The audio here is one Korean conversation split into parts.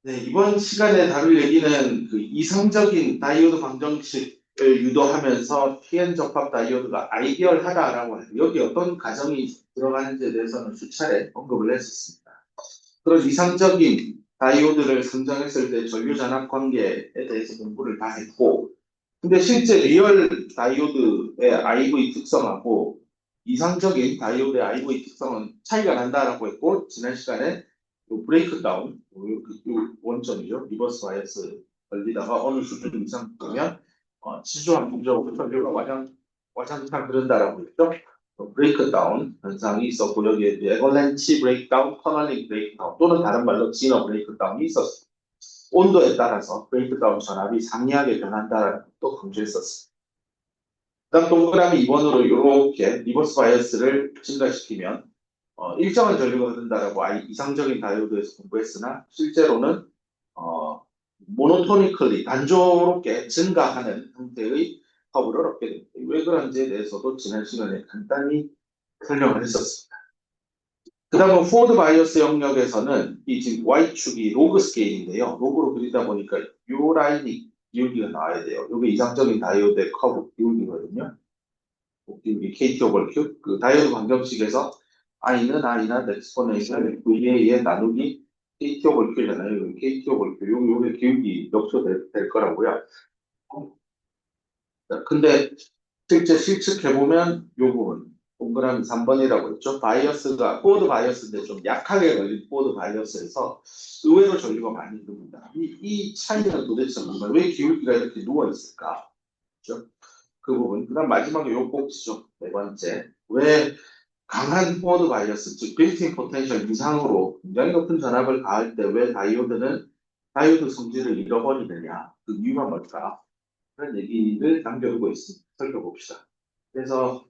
네, 이번 시간에 다룰 얘기는 그 이성적인 다이오드 방정식을 유도하면서 PN 적합 다이오드가 아이디얼하다라고 해요. 여기 어떤 가정이 들어가는지에 대해서는 수차례 언급을 했었습니다. 그런 이상적인 다이오드를 선정했을 때 전류 전압 관계에 대해서 공부를 다 했고, 근데 실제 리얼 다이오드의 IV 특성하고 이상적인 다이오드의 IV 특성은 차이가 난다라고 했고, 지난 시간에 브레이크 다운, 원점이죠. 리버스 바이어스 걸리다가 어느 수준 이상 보면 치주한 동작으로 전류가 와장창 흐른다라고 했죠. 브레이크 다운 현상이 있었고, 여기에 에버랜치 브레이크 다운, 터널링 브레이크 다운 또는 다른 말로 지너 브레이크 다운이 있었습니다. 온도에 따라서 브레이크다운 전압이 상이하게 변한다는 것도 강조했었습니다. 그다음 동그라미 2번으로 이렇게 리버스 바이어스를 증가시키면 일정한 전류가 흐른다라고 이상적인 다이오드에서 공부했으나 실제로는 모노토니컬리 단조롭게 증가하는 형태의 커브를 얻게 됩니다. 왜 그런지에 대해서도 지난 시간에 간단히 설명을 했었습니다. 그 다음은 포워드 바이어스 영역에서는 이 지금 Y축이 로그 스케일인데요. 로그로 그리다 보니까 요 라인이 기울기가 나와야 돼요. 이게 이상적인 다이오드의 커브 기울기거든요. 기울기 KT 오버 Q. 그 다이오드 방정식에서 I는 I나 엑스포넨셜 VA의 나누기 KT 오버 Q잖아요. KT 오버 Q. 요게 기울기 역소될 거라고요. 근데 실제 실측해보면 요 부분 동그라미 3번이라고 했죠. 바이어스가 포워드 바이어스인데 좀 약하게 걸린 포워드 바이어스에서 의외로 전류가 많이 흐릅니다. 이 차이는 도대체 뭔가 왜 기울기가 이렇게 누워있을까? 그렇죠? 그 부분. 그 다음 마지막에 요 꼭지죠. 네 번째. 왜 강한 포워드 바이어스, 즉 빌트인 포텐셜 이상으로 굉장히 높은 전압을 가할 때 왜 다이오드 성질을 잃어버리느냐? 그 이유가 뭘까? 그런 얘기를 남겨두고 있습니다. 살펴봅시다. 그래서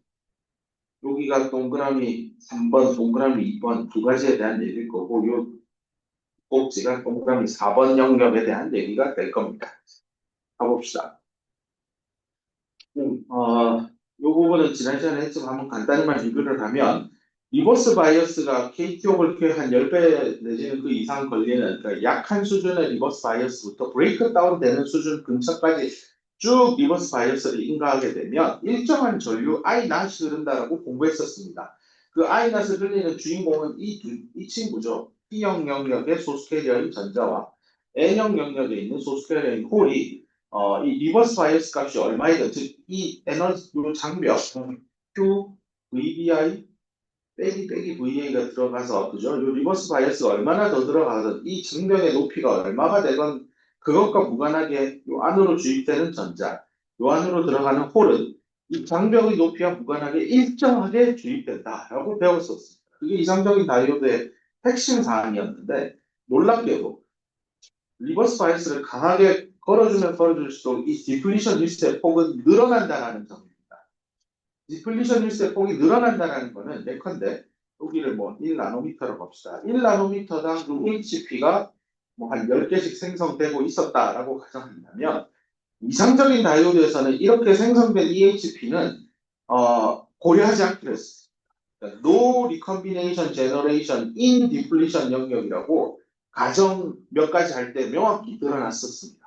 여기가 동그라미 3번, 동그라미 2번 두 가지에 대한 얘기일 거고, 요 꼭지가 동그라미 4번 영역에 대한 얘기가 될 겁니다. 가봅시다. 요 부분은 지난 시간에 했지만 한번 간단히만 리뷰를 하면, 리버스 바이어스가 KT옥을 한 10배 내지는 그 이상 걸리는 그러니까 약한 수준의 리버스 바이어스부터 브레이크 다운 되는 수준 근처까지 쭉 리버스 바이어스를 인가하게 되면 일정한 전류 I낫이 흐른다라고 공부했었습니다. 그 I낫을 흘리는 주인공은 이 친구죠. P형 영역의 소스 캐리어인 전자와 N형 영역에 있는 소스 캐리어인 홀이 이 리버스 바이어스 값이 얼마이든 즉 이 에너지 요 장벽 Q, VBI 빼기 VA가 들어가서 그죠? 요 리버스 바이어스가 얼마나 더 들어가든 이 장벽의 높이가 얼마가 되건 그것과 무관하게 요 안으로 주입되는 전자, 요 안으로 들어가는 홀은 이 장벽의 높이와 무관하게 일정하게 주입된다라고 배웠었습니다. 그게 이상적인 다이오드의 핵심 사항이었는데 놀랍게도 리버스 바이어스를 강하게 걸어주면 걸어줄수록 이 디플리션 일수의 폭은 늘어난다는 점입니다. 디플리션 일수의 폭이 늘어난다는 거는 예컨대 여기를 뭐 1나노미터로 봅시다. 1나노미터당 HP가 뭐 한 10개씩 생성되고 있었다라고 가정한다면 이상적인 다이오드에서는 이렇게 생성된 EHP는 고려하지 않기로 했습니다. 그러니까 No Recombination Generation in Depletion 영역이라고 가정 몇 가지 할 때 명확히 드러났었습니다.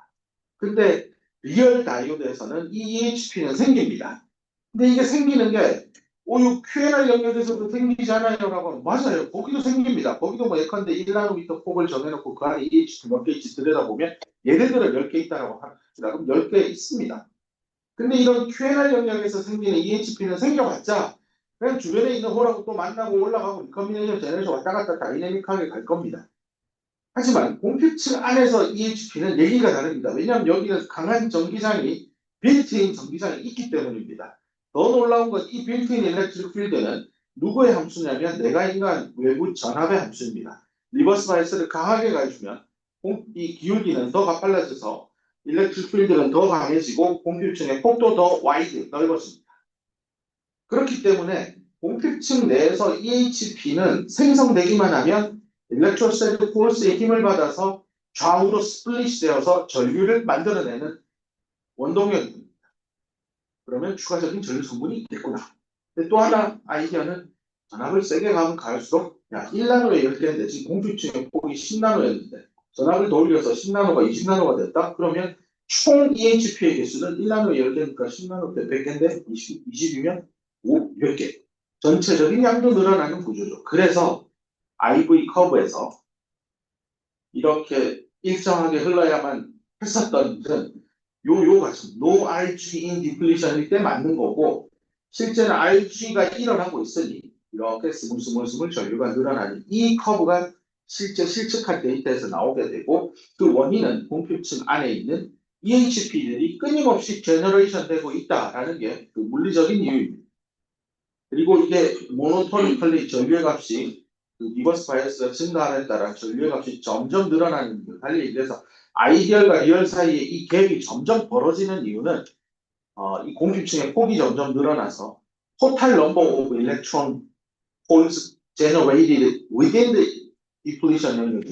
근데 리얼 다이오드에서는 이 EHP는 생깁니다. 근데 이게 생기는 게 요 Q&R 영역에서도 생기잖아요 라고 하면 맞아요. 거기도 생깁니다. 거기도 뭐 예컨대 1나노미터 폭을 정해놓고 그 안에 EHP 몇 개 있지 들여다보면 얘네들은 10개 있다라고 합니다. 그럼 10개 있습니다. 근데 이런 Q&R 영역에서 생기는 EHP는 생겨봤자 그냥 주변에 있는 홀하고 또 만나고 올라가고 리커미네이션 제너레이션 왔다 갔다 다이내믹하게 갈 겁니다. 하지만 공표층 안에서 EHP는 얘기가 다릅니다. 왜냐하면 여기는 강한 전기장이 빌트인 전기장이 있기 때문입니다. 더 놀라운 건 이 빌트인 일렉트릭 필드는 누구의 함수냐면 내가 인간 외부 전압의 함수입니다. 리버스 바이스를 강하게 가주면 이 기울기는 더 가빨라져서 일렉트릭 필드는 더 강해지고 공표층의 폭도 더 와이드 넓어집니다. 그렇기 때문에 공표층 내에서 EHP는 생성되기만 하면 일렉트로스타틱 포스의 힘을 받아서 좌우로 스플릿이 되어서 전류를 만들어내는 원동력입니다. 그러면 추가적인 전류 성분이 있겠구나. 근데 또 하나 아이디어는 전압을 세게 가면 갈수록 야, 1나노에 10개인데 지금 공급층의 폭이 10나노였는데 전압을 더 올려서 10나노가 20나노가 됐다? 그러면 총 EHP의 개수는 1나노에 10개니까 10나노 때 100개인데 20이면 200개. 전체적인 양도 늘어나는 구조죠. 그래서 IV 커브에서 이렇게 일정하게 흘러야만 했었던 것은 요 가슴, no RG in depletion일 때 맞는 거고, 실제는 RG가 일어나고 있으니 이렇게 스물스물 전류가 늘어나는 이 커브가 실제 실측한 데이터에서 나오게 되고, 그 원인은 공표층 안에 있는 EHP들이 끊임없이 제너레이션 되고 있다라는 게 그 물리적인 이유입니다. 그리고 이게 모노토니컬리 전류의 값이 그 리버스 바이어스가 증가함에 따라 전류의 값이 점점 늘어나는 거 달리 얘기해서 아이디얼과 리얼 사이에 이 갭이 점점 벌어지는 이유는 이 공급층의 폭이 점점 늘어나서 total number of electron holes generated within the depletion 영역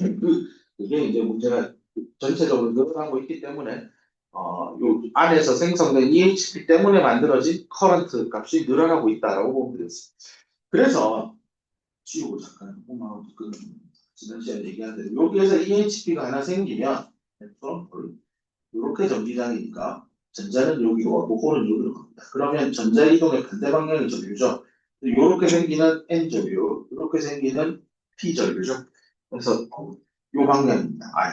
그게 이제 문제가 전체적으로 늘어나고 있기 때문에 요 안에서 생성된 EHP 때문에 만들어진 커런트 값이 늘어나고 있다라고 보면 되겠습니다. 그래서 지우고 잠깐 지난 시간에 얘기한 대로 여기에서 EHP가 하나 생기면 이렇게 전기장이니까 전자는 여기로 와고 홀은 여기로 갑니다. 그러면 전자 이동의 반대 방향이 전류죠. 이렇게 생기는 N 전류, 이렇게 생기는 P 전류죠. 그래서 요 방향입니다. I.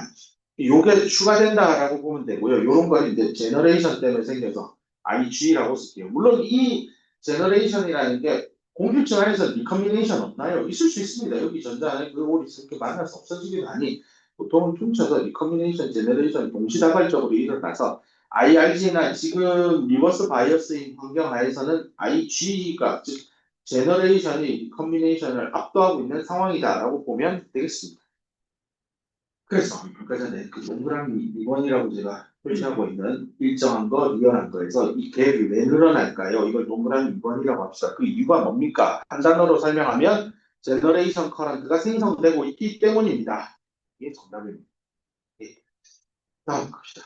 요게 추가된다라고 보면 되고요. 요런 건 이제 제너레이션 때문에 생겨서 IG라고 쓸게요. 물론 이 제너레이션이라는 게 공급층 안에서 리커미네이션 없나요? 있을 수 있습니다. 여기 전자 안에 그 홀이 이렇게 만나서 없어지긴 하니 보통은 퉁쳐서 리커미네이션, 제너레이션 동시다발적으로 일어나서 IRG나 지금 리버스 바이어스인 환경 하에서는 IG가 즉 제너레이션이 리커미네이션을 압도하고 있는 상황이다라고 보면 되겠습니다. 그래서 아까 전에 그 동그라미 2번이라고 제가 표시하고 있는 일정한 거, 리얼한 거에서 이 갭이 왜 늘어날까요? 이걸 동그라미 2번이라고 합시다. 그 이유가 뭡니까? 한 단어로 설명하면 제너레이션 커런트가 생성되고 있기 때문입니다. 이게 정답입니다. 예. 다음 갑시다.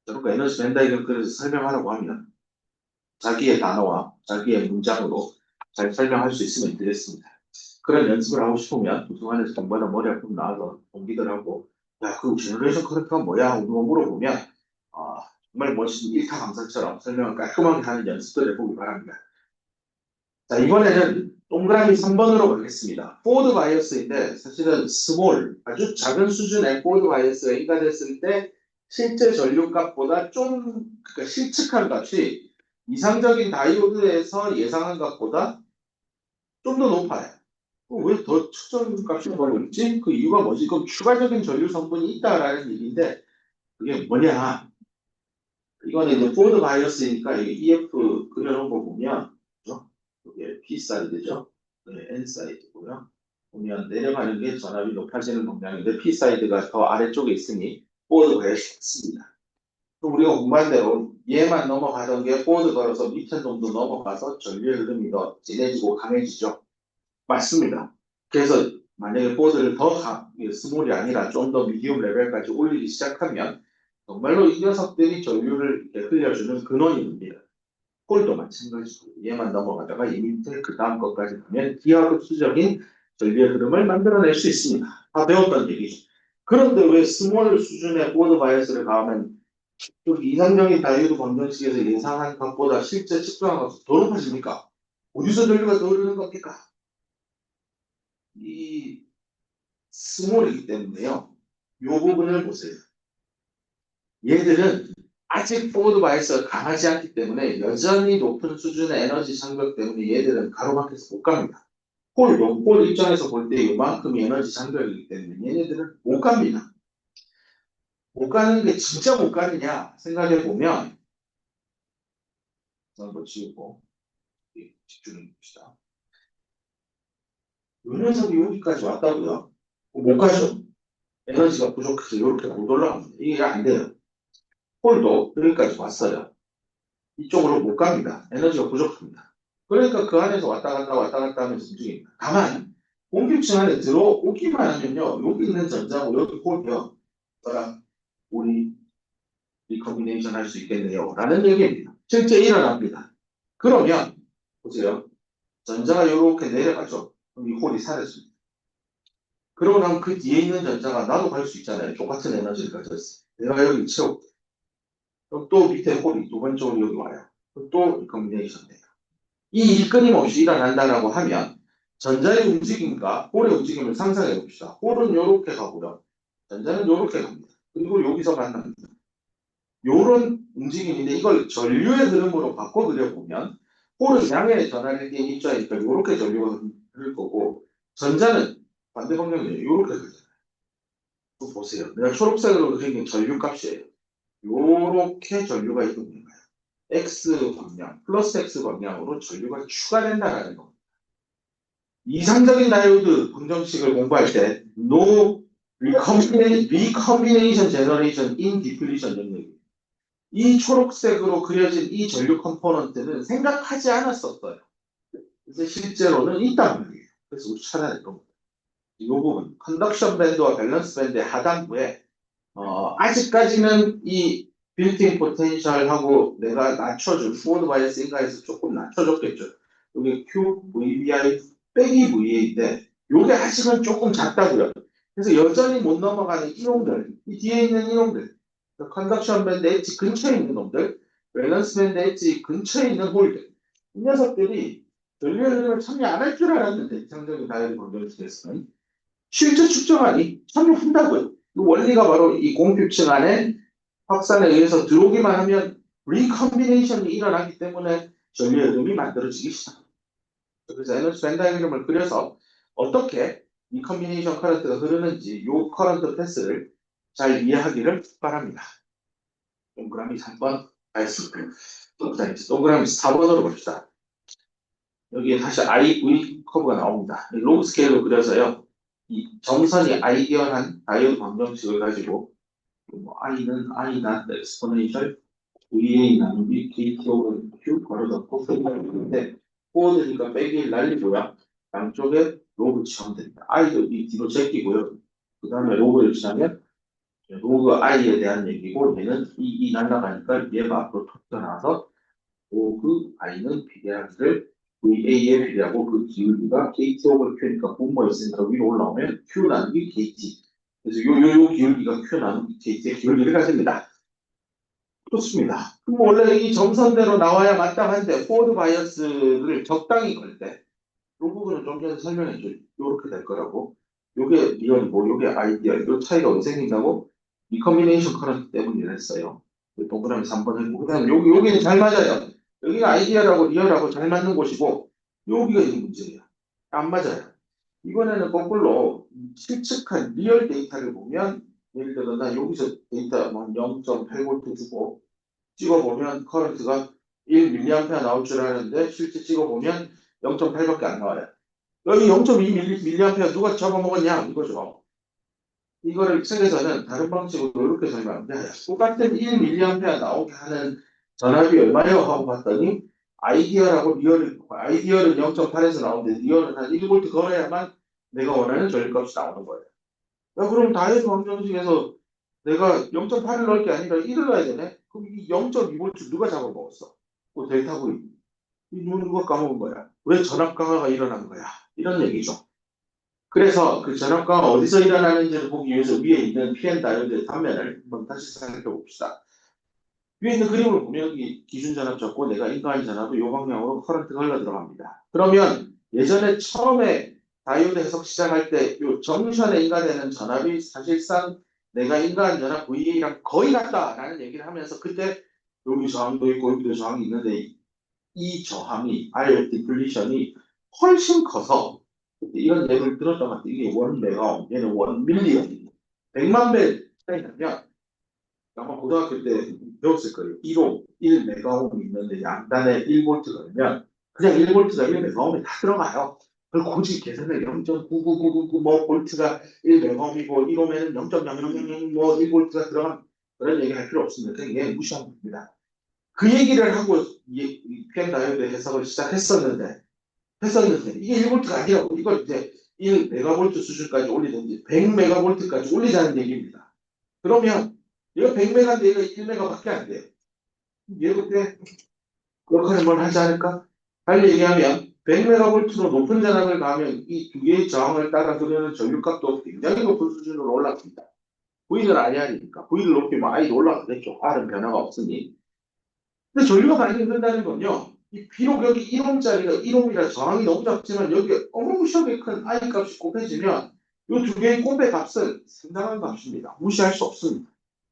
저런 거 에너지 벤다이글 그래서 설명하라고 하면 자기의 단어와 자기의 문장으로 잘 설명할 수 있으면 되겠습니다. 그런 연습을 하고 싶으면 도서관에서 공부하다 머리 아프면 나와서 동기들하고 야, 그 제너레이션 커런트가 뭐야? 하고 물어보면 정말 멋진 일타 강사처럼 설명을 깔끔하게 하는 연습을 해보기 바랍니다. 자, 이번에는 동그라미 3번으로 가겠습니다. 포워드 바이어스인데 사실은 스몰, 아주 작은 수준의 포워드 바이어스가 인가됐을 때 실제 전류값보다 좀 그러니까 실측한 값이 이상적인 다이오드에서 예상한 값보다 좀 더 높아요. 왜 더 측정 값이 벌어졌지? 그 이유가 뭐지? 그럼 추가적인 전류 성분이 있다라는 얘기인데 그게 뭐냐? 이거는 이제 포워드 바이어스니까 EF 그려놓은 거 보면 그죠? 이게 P 사이드죠? 네, N 사이드고요. 보면 내려가는 게 전압이 높아지는 동량인데 P 사이드가 더 아래쪽에 있으니 포워드 바이어스 같습니다. 그럼 우리가 공부한 대로 얘만 넘어가던 게 포워드 걸어서 밑에 정도 넘어가서 전류의 흐름이 더 진해지고 강해지죠. 맞습니다. 그래서 만약에 포워드를 더 스몰이 아니라 좀 더 미디움 레벨까지 올리기 시작하면 정말로 이 녀석들이 전류를 흘려주는 근원이 됩니다. 폴도 마찬가지고 얘만 넘어가다가 이 밑에 그 다음 것까지 가면 기하급수적인 전류의 흐름을 만들어낼 수 있습니다. 다 배웠던 얘기죠. 그런데 왜 스몰 수준의 포워드 바이어스를 가하면 좀 이상적인 다이오드 방정식에서 예상한 것보다 실제 측정한 것이 더 높아집니까? 어디서 전류가 더 흐르는 겁니까? 이 스몰이기 때문에요. 이 부분을 보세요. 얘들은 아직 포워드 바이어스가 강하지 않기 때문에 여전히 높은 수준의 에너지 장벽 때문에 얘들은 가로막혀서 못 갑니다. 폴 입장에서 볼 때 이만큼이 에너지 장벽이기 때문에 얘네들은 못 갑니다. 못 가는 게 진짜 못 가느냐 생각해 보면 한번 지우고 집중해 봅시다. 이 녀석이 여기까지 왔다고요? 못 가죠. 에너지가 부족해서 이렇게 못 올라갑니다. 이게 안 돼요. 폴도 여기까지 왔어요. 이쪽으로 못 갑니다. 에너지가 부족합니다. 그러니까 그 안에서 왔다 갔다 하면서 움직입니다. 다만 공급층 안에 들어오기만 하면요. 여기 있는 전자고 여기 폴이요. 저랑 우리 리커비네이션 할 수 있겠네요. 라는 얘기입니다. 실제 일어납니다. 그러면 보세요. 전자가 이렇게 내려가죠. 그럼 이 홀이 사라집니다. 그러고 나면 그 뒤에 있는 전자가 나도 갈 수 있잖아요. 똑같은 에너지를 가졌어. 내가 여기 채울게. 그럼 또 밑에 홀이 두 번째 홀이 여기 와요. 그럼 또 리커미네이션 돼요. 이 일이 끊임없이 일어난다라고 하면 전자의 움직임과 홀의 움직임을 상상해 봅시다. 홀은 이렇게 가고요. 전자는 이렇게 갑니다. 그리고 여기서 만납니다. 요런 움직임인데 이걸 전류의 흐름으로 바꿔 그려보면 홀은 양의 전하는 게 입자니까 이렇게 전류가 흐를 거고 전자는 반대 방향이에요. 이렇게 가잖아요. 또 보세요. 내가 초록색으로 그린 게 전류 값이에요. 요렇게 전류가 이동해요. X 방향, 플러스 X 방향으로 전류가 추가된다라는 겁니다. 이상적인 다이오드 방정식을 공부할 때 No recombination generation in depletion 영역입니다. 이 초록색으로 그려진 이 전류 컴포넌트는 생각하지 않았었어요. 그래서 실제로는 있단 말이에요. 그래서 우리 찾아낼 겁니다. 이 부분, 컨덕션 밴드와 밸런스 밴드의 하단부에 아직까지는 이 빌트인 포텐셜하고 내가 낮춰준 포워드 바이어스 인가에서 조금 낮춰줬겠죠. 여기 Q, VBI 빼기 VA인데 요게 아직은 조금 작다고요. 그래서 여전히 못 넘어가는 이놈들, 이 뒤에 있는 이놈들, 컨덕션 밴드 엣지 근처에 있는 놈들, 밸런스 밴드 엣지 근처에 있는 홀들, 이 녀석들이 전류 흐름을 참여 안 할 줄 알았는데 이상적인 다이어드 방정식에서는 실제 측정하니 참여한다고요. 그 원리가 바로 이 공급층 안에 확산에 의해서 들어오기만 하면 리컴비네이션이 일어나기 때문에 전류의 흐름이 만들어지기 시작합니다. 그래서 에너지 밴 다이그램을 그려서 어떻게 리컴비네이션 커런트가 흐르는지 이 커런트 패스를 잘 이해하기를 바랍니다. 동그라미 3번 알겠습니다. 자, 이제 동그라미 4번으로 봅시다. 여기에 다시 IV 커브가 나옵니다. 로그 스케일로 그려서요. 이 정선이 아이디얼한 다이오드 방정식을 가지고 뭐 i는 i 나 엑스포넨셜 VA 나누기 KT 오브 Q 괄호 닫고 끝나는데 코어드니까 빼기 날리고요. 양쪽에 로그 치면 됩니다. i도 이 뒤로 제끼고요. 그 다음에 로그를 치면 로그 i에 대한 얘기고 얘는 이 날라가니까 얘가 앞으로 톡 튀어나와서 로그 i는 비례하기를 VA에 비례하고 그 기울기가 KT 오브 Q니까 분모였으니까 위로 올라오면 Q 나누기 KT. 그래서 요 기울기가 Q 나누기 KT의 기울기를 가집니다. 좋습니다. 그럼 원래 이 점선대로 나와야 마땅한데 포워드 바이어스를 적당히 걸 때 이 부분은 좀 전에 설명했죠. 이렇게 될 거라고. 요게 리얼이고 요게 아이디얼. 요 차이가 왜 생긴다고? 리커미네이션 커런트 때문에 이랬어요. 동그라미 3번 했고 그 다음에 여기는 잘 맞아요. 여기가 아이디얼하고 리얼하고 잘 맞는 곳이고 여기가 이 문제예요. 안 맞아요. 이번에는 거꾸로 실측한 리얼 데이터를 보면 예를 들어 나 여기서 데이터 0.8V 주고 찍어보면 커런트가 1mA 나올 줄 알았는데 실제 찍어보면 0.8밖에 안 나와요. 여기 0.2mA 누가 잡아먹었냐 이거죠. 이거를 책에서는 다른 방식으로 이렇게 설명합니다. 똑같은 1mA 나오게 하는 전압이 얼마예요? 하고 봤더니 아이디얼은 0.8에서 나오는데 리얼은 한 1V 걸어야만 내가 원하는 전류값이 나오는 거예요. 야, 그럼 다이어트 방정식에서 내가 0.8을 넣을 게 아니라 1을 넣어야 되네? 그럼 이 0.2V 누가 잡아먹었어? 그 델타 V. 이 누가 까먹은 거야? 왜 전압 강화가 일어난 거야? 이런 얘기죠. 그래서 그 전압 강화 어디서 일어나는지를 보기 위해서 위에 있는 PN 다이오드의 단면을 한번 다시 살펴봅시다. 위에 있는 그림을 보면 여기 기준 전압 잡고 내가 인가한 전압을 이 방향으로 커런트가 흘러 들어갑니다. 그러면 예전에 처음에 다이오드 해석 시작할 때 이 정션에 인가되는 전압이 사실상 내가 인가한 전압 VA랑 거의 같다라는 얘기를 하면서 그때 여기 저항도 있고 여기도 저항이 있는데 이 저항이 R 디플리션이 훨씬 커서 이런 얘기를 들었던 것 같아요. 이게 1메가옴, 얘는 1밀리옴 100만 배 차이 나면 아마 고등학교 때 배웠을 거예요. 1옴, 1메가옴 있는데 양단에 1볼트 걸면 그냥 1볼트가 1메가옴에 다 들어가요. 그걸 굳이 계산을 0.99999 뭐 볼트가 1메가옴이고 1옴에는 0.0000 뭐 1볼트가 들어간 그런 얘기 할 필요 없습니다. 그냥 얘 무시하면 됩니다. 그 얘기를 하고 PM 다이오드 해석을 시작했었는데 이게 1볼트가 아니라고 이걸 이제 1메가볼트 수준까지 올리든지 100메가볼트까지 올리자는 얘기입니다. 그러면 얘가 100메가인데 얘가 1메가밖에 안 돼요. 얘 그때 역할을 뭘 하지 않을까? 빨리 얘기하면 100메가볼트로 높은 전압을 가하면 이 두 개의 저항을 따라 흐르는 전류값도 굉장히 높은 수준으로 올라갑니다. V는 IR이니까 V를 높이면 I도 올라가겠죠. R은 변화가 없으니. 근데 전류가 많이 흐른다는 건요. 이 비록 여기 1옴짜리가 1옴이라 저항이 너무 작지만 여기에 어마무시하게 큰 I 값이 곱해지면 이 두 개의 곱의 값은 상당한 값입니다. 무시할 수 없습니다.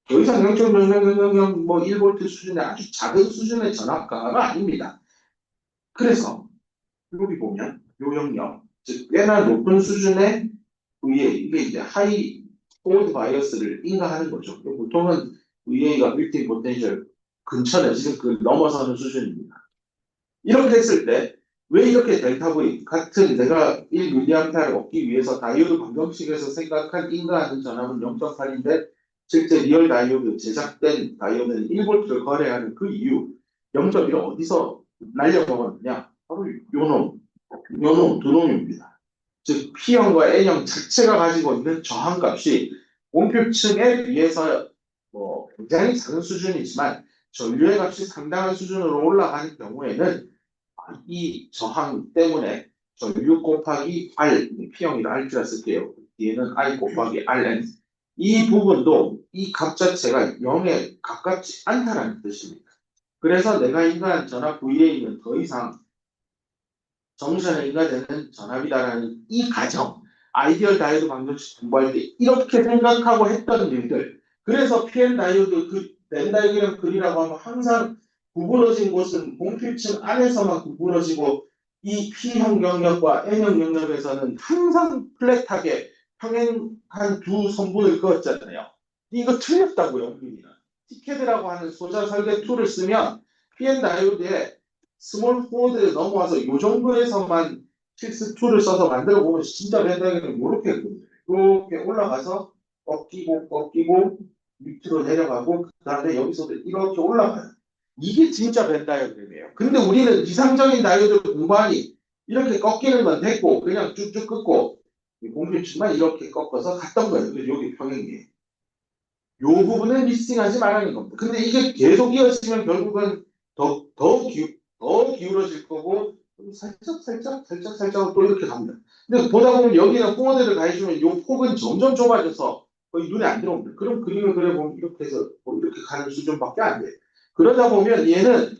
더 이상 0.0000 뭐 1볼트 수준의 아주 작은 수준의 전압가가 아닙니다. 그래서 여기 보면 요 영역, 즉 꽤나 높은 수준의 VA, 이게 이제 하이 포워드 바이어스를 인가하는 거죠. 보통은 VA가 빌트인 포텐셜 근처는 지금 그 넘어서는 수준입니다. 이렇게 했을 때 왜 이렇게 델타 V 같은 내가 1mA를 얻기 위해서 다이오드 방정식에서 생각한 인가하는 전압은 0.8인데 실제 리얼 다이오드 제작된 다이오드는 1볼트를 거래하는 그 이유 0.1을 어디서 날려먹었느냐? 바로 요놈 두 놈입니다. 즉 P형과 N형 자체가 가지고 있는 저항값이 원표층에 비해서 뭐 굉장히 작은 수준이지만 전류의 값이 상당한 수준으로 올라가는 경우에는 이 저항 때문에 전류 곱하기 R, P형이라 R자 쓸게요. 뒤에는 I 곱하기 Rn. 이 부분도 이 값 자체가 0에 가깝지 않다는 뜻입니다. 그래서 내가 인가한 전압 VA는 더 이상 정션에 인가되는 전압이다라는 이 가정, 아이디얼 다이오드 방정식 공부할 때 이렇게 생각하고 했던 일들. 그래서 PN 다이오드 벤 다이그램 그리라고 하면 항상 구부러진 곳은 공필층 안에서만 구부러지고 이 P형 영역과 N형 영역에서는 항상 플랫하게 평행한 두 선분을 그었잖아요. 이거 틀렸다고요, 우리는. 티켓이라고 하는 소자 설계 툴을 쓰면 PN 다이오드에 스몰 포워드에 넘어와서 이 정도에서만 필스 툴을 써서 만들어 보면 진짜 벤다이그램이 이렇게 했거든요. 이렇게 올라가서 꺾이고 밑으로 내려가고 그 다음에 여기서도 이렇게 올라가요. 이게 진짜 벤 다이어그램이에요. 근데 우리는 이상적인 다이오드를 공부하니 이렇게 꺾이는 건 됐고 그냥 쭉쭉 끊고 공필층만 이렇게 꺾어서 갔던 거예요. 그래서 여기 평행이에요. 요 부분을 미스팅하지 말라는 겁니다. 근데 이게 계속 이어지면 결국은 더 기울어질 거고 살짝 또 이렇게 갑니다. 근데 보다 보면 여기는 포워드를 가해주면 이 폭은 점점 좁아져서 거의 눈에 안 들어옵니다. 그럼 그림을 그려보면 이렇게 해서 이렇게 가는 수준밖에 안 돼요. 그러다 보면 얘는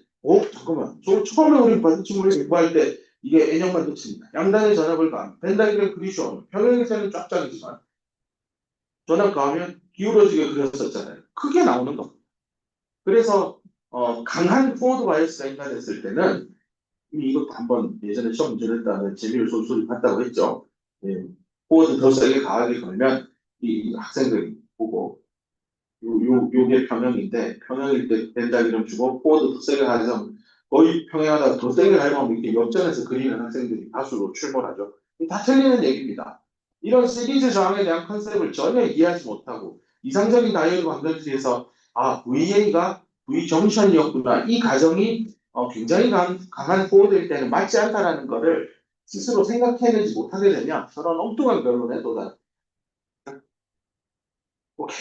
잠깐만 처음에 우리 반대층으로 공부할 때 이게 N형만 끝입니다. 양단의 전압을 가하면 벤다이그램 그리쇼 평행에서는 쫙쫙이지만 전압 가하면 기울어지게 그렸었잖아요. 크게 나오는 겁니다. 그래서 강한 포워드 바이어스가 인가됐을 때는 이것도 한번 예전에 시험 문제를 했다는 재미를 쏠쏠이 봤다고 했죠. 예, 포워드 더 세게 강하게 걸면 이 학생들이 보고 요게 평형인데 평형일 때 벤다기름 주고 포워드 더 세게 가서 거의 평행하다가 더 세게 가려면 이렇게 역전해서 그리는 학생들이 다수로 출몰하죠. 다 틀리는 얘기입니다. 이런 시리즈 저항에 대한 컨셉을 전혀 이해하지 못하고 이상적인 다이오드 방정식에서 VA가 V 정션이었구나 이 가정이 굉장히 강한 포워드일 때는 맞지 않다라는 거를 스스로 생각해내지 못하게 되면 저런 엉뚱한 결론에 도달합니다. 오케이.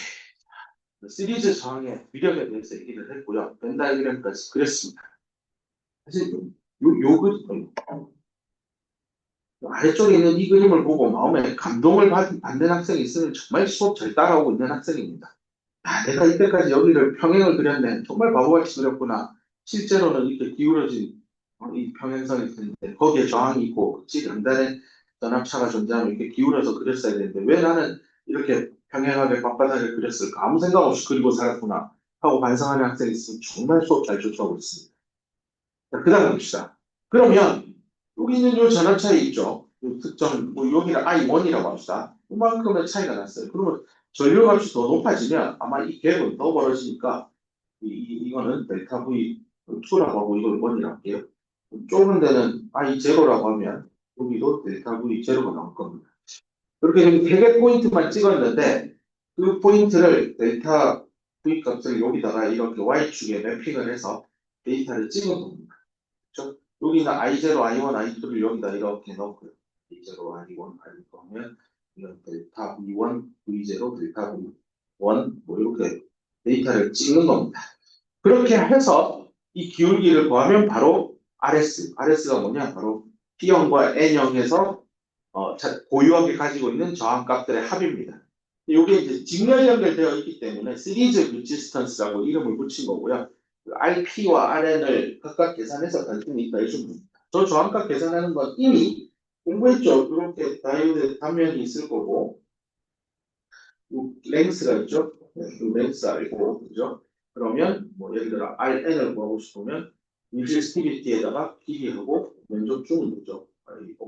시리즈 저항의 위력에 대해서 얘기를 했고요. 벤 다이그램까지 그렸습니다. 사실 요 그림 아래쪽에 있는 이 그림을 보고 마음에 감동을 받는 학생이 있으면 정말 수업 잘 따라오고 있는 학생입니다. 내가 이때까지 여기를 평행을 그렸네. 정말 바보같이 그렸구나. 실제로는 이렇게 기울어진 이 평행선이 있는데 거기에 저항이 있고 양단에 전압차가 존재하면 이렇게 기울어서 그렸어야 되는데 왜 나는 이렇게 평행하게 맞바닥을 그렸을까? 아무 생각 없이 그리고 살았구나 하고 반성하는 학생이 있으면 정말 수업 잘 쫓아오고 있습니다. 자, 그 다음 봅시다. 그러면 여기 있는 요 전압 차이 있죠? 요 특정 뭐 여기를 I1이라고 합시다. 이만큼의 차이가 났어요. 그러면 전류값이 더 높아지면 아마 이 갭은 더 벌어지니까 이거는 델타 V2라고 하고 이걸 1이라고 할게요. 좁은 데는 I0라고 하면 여기도 델타 V0가 나올 겁니다. 그렇게 지금 3개 포인트만 찍었는데 그 포인트를 델타 V 값을 여기다가 이렇게 Y축에 매핑을 해서 데이터를 찍은 겁니다. 그렇죠? 여기는 I0, I1, I2를 여기다 이렇게 넣고요. I0, I1, I2 하면 이런 델타 V1, V0, 델타 V1 뭐 이렇게 데이터를 찍는 겁니다. 그렇게 해서 이 기울기를 구하면 바로 RS가 뭐냐? 바로 P형과 N형에서 고유하게 가지고 있는 저항값들의 합입니다. 이게 이제 직렬 연결되어 있기 때문에 시리즈 루지스턴스라고 이름을 붙인 거고요. RP와 RN을 각각 계산해서 단순히 있다 해줍니다. 저 저항값 계산하는 건 이미 공부했죠. 이렇게 다이오드 단면이 있을 거고, 랭스가 있죠. 랭스 알고, 그죠? 그러면 뭐 예를 들어 RN을 구하고 싶으면 인질스티비티에다가 길이하고 면적 주면 되죠.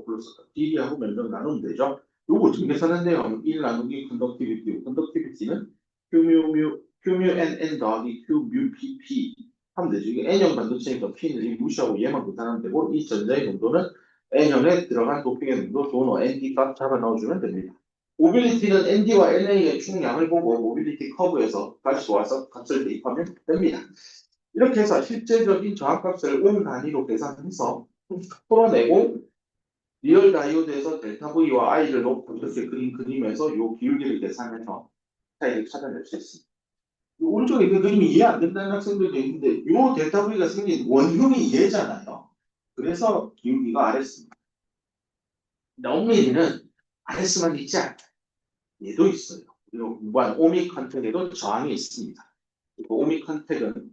플러스 길이하고 면적 나누면 되죠. 요거 어떻게 계산한대요? 1 나누기 컨덕티비티. 컨덕티비티는 Q뮤 NN 더하기 Q뮤 PP 하면 되죠. 이게 N형 반도체니까 P는 무시하고 얘만 계산하면 되고, 이 전자의 농도는 N형에 들어간 도핑의 농도 도너 ND 값 잡아 넣어주면 됩니다. 모빌리티는 ND와 NA의 총량을 보고 모빌리티 커브에서 다시 와서 값을 대입하면 됩니다. 이렇게 해서 실제적인 저항값을 온 단위로 계산해서 풀어내고 리얼 다이오드에서 델타 V와 I를 놓고 이렇게 그림에서 요 기울기를 계산해서 차이를 찾아낼 수 있습니다. 오른쪽에 그 그림이 이해 안 된다는 학생들도 있는데 요 델타 V가 생긴 원흉이 얘잖아요. 그래서 기울기가 RS입니다. 엄밀히는 RS만 있지 않아요. 얘도 있어요. 그리고 공부한 오믹 컨택에도 저항이 있습니다. 그리고 오믹 컨택은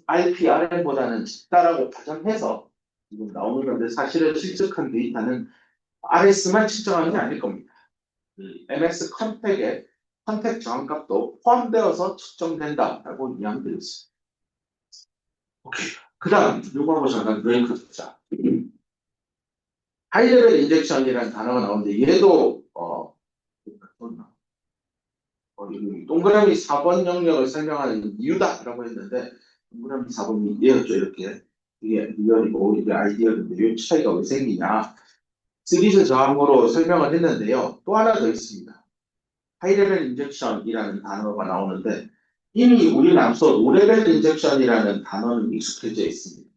RP, RM보다는 작다라고 가정해서 지금 나오는 건데 사실은 실측한 데이터는 RS만 측정하는 게 아닐 겁니다. MS 컨택에 컨택 저항값도 포함되어서 측정된다라고 이해하면 되겠습니다. 오케이. 그 다음 요거 한번 잠깐 브레이크 듣자. 하이레벨 인젝션이라는 단어가 나오는데 얘도 동그라미 4번 영역을 설명하는 이유다라고 했는데 동그라미 4번이 얘였죠. 이렇게 이게 리얼이고 이게 아이디어인데 이 차이가 왜 생기냐, 시리즈 저항으로 설명을 했는데요. 또 하나 더 있습니다. 하이레벨 인젝션이라는 단어가 나오는데 이미 우리는 앞서 로레벨 인젝션이라는 단어는 익숙해져 있습니다.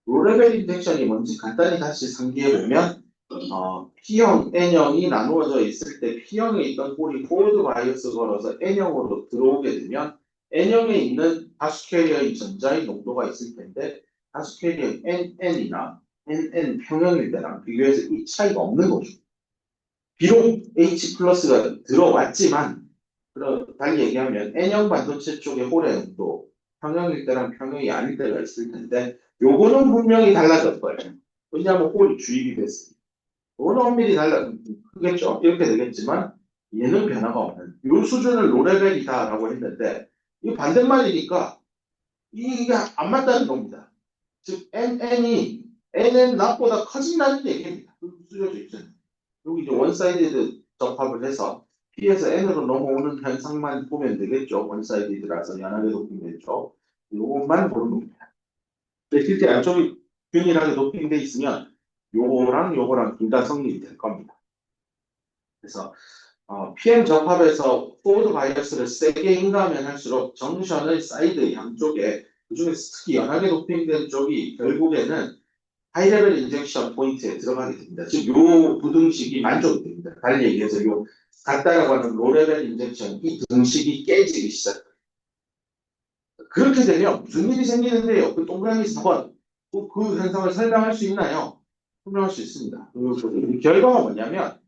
로레벨 인젝션이 뭔지 간단히 다시 상기해보면 P형, N형이 나누어져 있을 때 P형에 있던 홀이 포워드 바이어스 걸어서 N형으로 들어오게 되면 N형에 있는 다수 캐리어의 전자의 농도가 있을 텐데 다수 캐리어 NN이나 NN 평형일 때랑 비교해서 이 차이가 없는 거죠. 비록 H 플러스가 들어왔지만 달리 얘기하면 N형 반도체 쪽의 홀의 농도 평형일 때랑 평형이 아닐 때가 있을 텐데 요거는 분명히 달라질 거예요. 왜냐하면 홀이 주입이 됐으니까. 요거는 엄밀히 크겠죠. 이렇게 되겠지만 얘는 변화가 없는 요 수준을 로레벨이다라고 했는데 이거 반대말이니까 이게 안 맞다는 겁니다. 즉 NN이 NN 납보다 커진다는 얘기입니다. 쓰여져 있잖아요. 여기 이제 원사이드 접합을 해서 P에서 N으로 넘어오는 현상만 보면 되겠죠. 원사이드라서 연하게 도핑되죠. 이것만 보는 겁니다. 근데 실제 안쪽이 균일하게 도핑돼 있으면 요거랑 둘 다 성립이 될 겁니다. 그래서 PM 접합에서 포워드 바이어스를 세게 인가하면 할수록 정션의 사이드 양쪽에 그중에서 특히 연하게 도핑된 쪽이 결국에는 하이레벨 인젝션 포인트에 들어가게 됩니다. 즉, 요 부등식이 만족이 됩니다. 달리 얘기해서 요 같다라고 하는 로레벨 인젝션 이 등식이 깨지기 시작해요. 그렇게 되면 무슨 일이 생기는데요? 그 동그라미 4번 그 현상을 설명할 수 있나요? 설명할 수 있습니다. 그 결과가 뭐냐면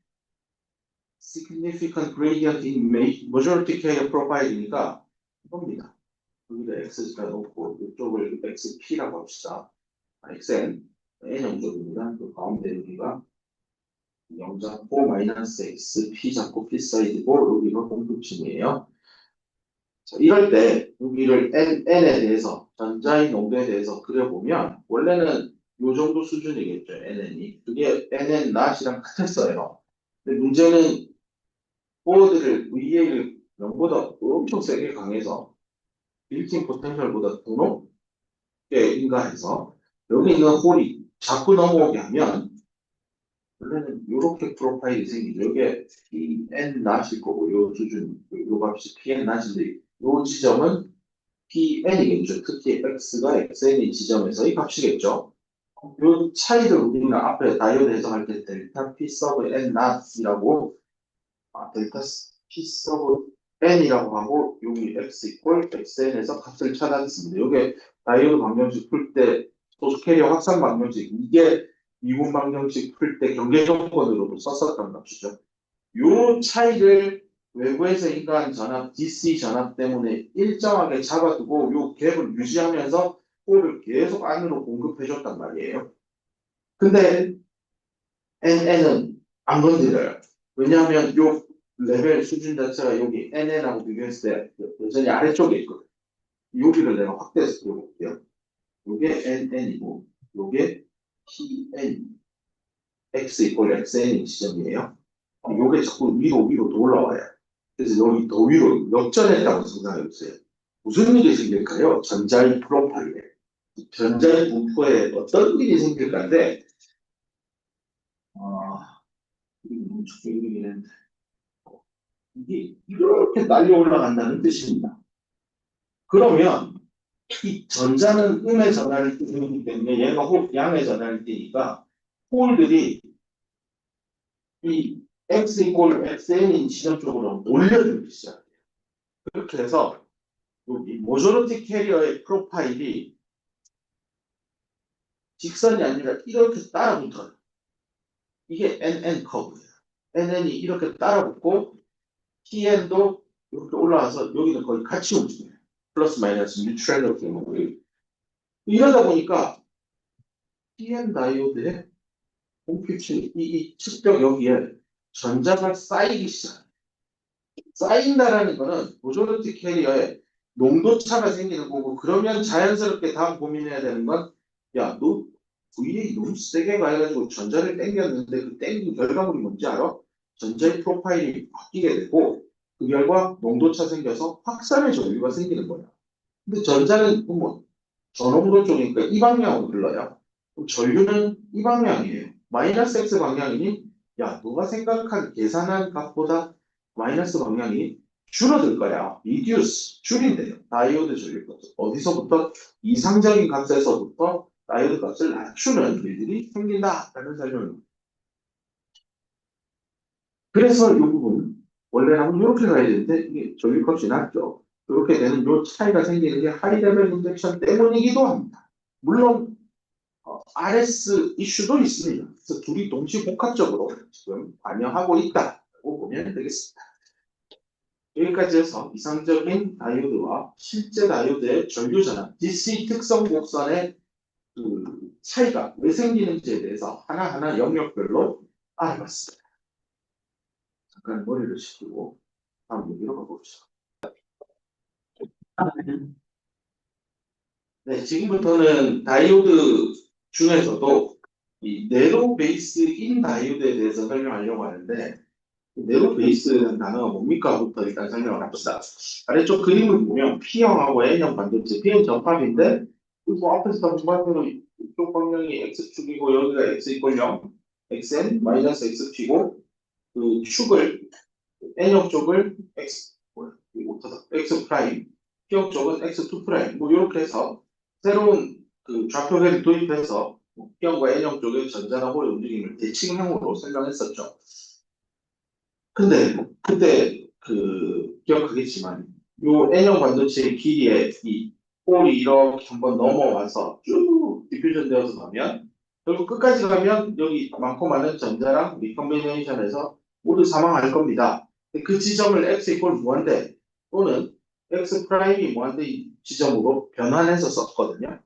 significant gradient in majority carrier profile이니까 이겁니다. 여기다 x가 놓고 이쪽을 xp라고 합시다. xn n형적입니다. 그 가운데 여기가 0.4 마이너스 x p 잡고 p 사이드고 여기가 공급층이에요. 자, 이럴 때 여기를 n에 대해서 전자의 농도에 대해서 그려보면 원래는 이 정도 수준이겠죠. nn이 그게 nn 낫이랑 같았어요. 근데 문제는 포워드를 VA를 0보다 엄청 세게 강해서 빌팅 포텐셜보다 더 높게 인가해서 여기 있는 홀이 자꾸 넘어오게 하면 원래는 이렇게 프로파일이 생기죠. 이게 PN 낫일 거고 요 수준 요 값이 PN 낫인데 요 지점은 PN이겠죠. 특히 X가 XN의 지점에서 이 값이겠죠. 요 차이를 우리는 앞에 다이오드 해석할 때 델타 P 서브 N 낫이라고 델타 P 서브 N이라고 하고 여기 X 이퀄 XN에서 값을 찾아냈습니다. 이게 다이오드 방정식 풀 때 소수 캐리어 확산 방정식 이게 미분 방정식 풀 때 경계 조건으로도 썼었던 값이죠. 요 차이를 외부에서 인가한 전압, DC 전압 때문에 일정하게 잡아두고 요 갭을 유지하면서 홀을 계속 안으로 공급해줬단 말이에요. 근데 NN은 안 건드려요. 왜냐하면 요 레벨 수준 자체가 여기 NN하고 비교했을 때 여전히 아래쪽에 있거든요. 여기를 내가 확대해서 그려볼게요. 요게 NN이고 요게 TN X 이퀄 XN인 지점이에요. 요게 자꾸 위로 더 올라와요. 그래서 여기 더 위로 역전했다고 생각해보세요. 무슨 일이 생길까요? 전자의 프로파일에. 전자의 분포에 어떤 일이 생길 건데, 이게 너무 좋게 그리긴 했는데, 이게 이렇게 날려 올라간다는 뜻입니다. 그러면 이 전자는 음의 전하를 띠기 때문에 얘가 양의 전하를 띠니까 홀들이 이 x 이퀄 xn인 지점 쪽으로 올려주기 시작해요. 그렇게 해서 여기 모조리티 캐리어의 프로파일이 직선이 아니라 이렇게 따라붙어요. 이게 NN 커브예요. NN이 이렇게 따라붙고 TN도 이렇게 올라와서 여기는 거의 같이 움직여요. 플러스 마이너스 뉴트럴로 되는 이러다 보니까 TN 다이오드의 홈피치 이 측벽 여기에 전자가 쌓이기 시작해요. 쌓인다라는 거는 모조리티 캐리어에 농도차가 생기는 거고 그러면 자연스럽게 다음 고민해야 되는 건 야, 너 VA 너무 세게 가해가지고 전자를 땡겼는데 그 땡긴 결과물이 뭔지 알아? 전자의 프로파일이 바뀌게 되고 그 결과 농도차 생겨서 확산의 전류가 생기는 거야. 근데 전자는 뭐 전원도 쪽이니까 이 방향으로 흘러요. 그럼 전류는 이 방향이에요. 마이너스 X 방향이니 야, 너가 생각한 계산한 값보다 마이너스 방향이 줄어들 거야. reduce, 줄인대요. 다이오드 전류 값. 어디서부터? 이상적인 값에서부터 다이오드 값을 낮추는 일들이 생긴다라는 설명입니다. 그래서 이 부분 원래는 이렇게 가야 되는데 이게 전류 값이 낮죠. 이렇게 되는 이 차이가 생기는 게 하이 레벨 인젝션 때문이기도 합니다. 물론 RS 이슈도 있습니다. 그래서 둘이 동시복합적으로 지금 반영하고 있다고 보면 되겠습니다. 여기까지 해서 이상적인 다이오드와 실제 다이오드의 전류 전압, DC 특성 곡선의 그 차이가 왜 생기는지에 대해서 하나하나 영역별로 알아봤습니다. 잠깐 머리를 식히고 다음 얘기로 가봅시다. 네, 지금부터는 다이오드 중에서도 이 네로 베이스인 다이오드에 대해서 설명하려고 하는데 네로 베이스라는 단어가 뭡니까?부터 일단 설명을 합시다. 아래쪽 그림을 보면 P형하고 N형 반도체, P형 접합인데 뭐 앞에서 공부한대로 이쪽 방향이 X축이고 여기가 X 이퀄 0, XN 마이너스 XP고 그 축을 N형 쪽을 X X 프라임, P형 쪽은 X2 프라임 뭐 이렇게 해서 새로운 그 좌표계를 도입해서 P형과 N형 쪽의 전자나 홀의 움직임을 대칭형으로 설명했었죠. 근데 그때 그 기억하겠지만 요 N형 반도체의 길이에 이 홀이 이렇게 한번 넘어와서 쭉 디퓨전 되어서 가면 결국 끝까지 가면 여기 많고 많은 전자랑 리컨비네이션에서 모두 사망할 겁니다. 그 지점을 x 이퀄 무한대 또는 x 프라임이 무한대 지점으로 변환해서 썼거든요.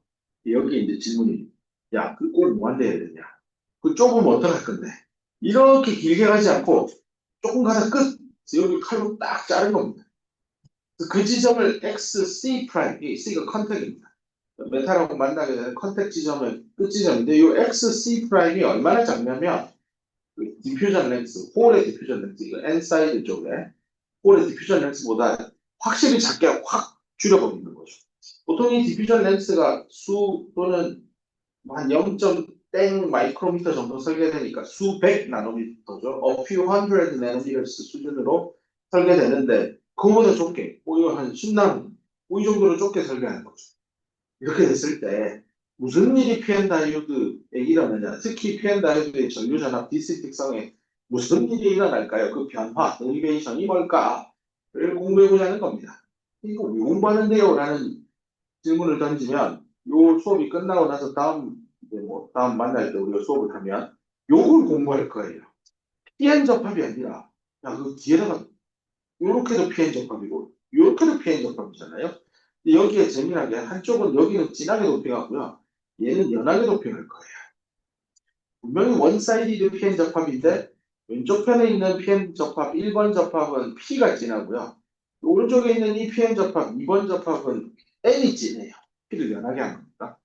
여기 이제 질문이 야, 그 꼭 무한대 해야 되냐? 그 좁으면 어떡할 건데? 이렇게 길게 가지 않고 조금 가다 끝! 여기 칼로 딱 자른 겁니다. 그 지점을 XC 프라임, 이 C가 컨택입니다. 메탈하고 만나게 되는 컨택 지점은 끝 지점인데 이 XC 프라임이 얼마나 작냐면 그 디퓨전 렌스, 홀의 디퓨전 렌스, 이거 N 사이드 쪽에 홀의 디퓨전 렌스보다 확실히 작게 확 줄여버리는 거죠. 보통 이 디퓨전 렌스가 수 또는 한 0.땡 마이크로미터 정도 설계되니까 수백 나노미터죠. A few hundred nanometers 수준으로 설계되는데 그거보다 좁게, 오히려 한 10나노, 이 정도로 좁게 설계하는 거죠. 이렇게 됐을 때 무슨 일이 PN 다이오드에 일어나냐, 특히 PN 다이오드의 전류 전압 DC 특성에 무슨 일이 일어날까요? 그 변화, 데리베이션이 뭘까?를 공부해보자는 겁니다. 이거 왜 공부하는데요? 라는 질문을 던지면 요 수업이 끝나고 나서 다음 이제 뭐 다음 만날 때 우리가 수업을 하면 요걸 공부할 거예요. PN 접합이 아니라 야, 그 뒤에다가 요렇게도 PN 접합이고 요렇게도 PN 접합이잖아요. 여기에 재미나게 한쪽은 여기는 진하게 도핑하고요. 얘는 연하게 도핑할 거예요. 분명히 원사이디드 PN 접합인데 왼쪽 편에 있는 PN 접합 1번 접합은 P가 진하고요. 오른쪽에 있는 이 PN 접합 2번 접합은 N이 진해요. P를 연하게 한 겁니다.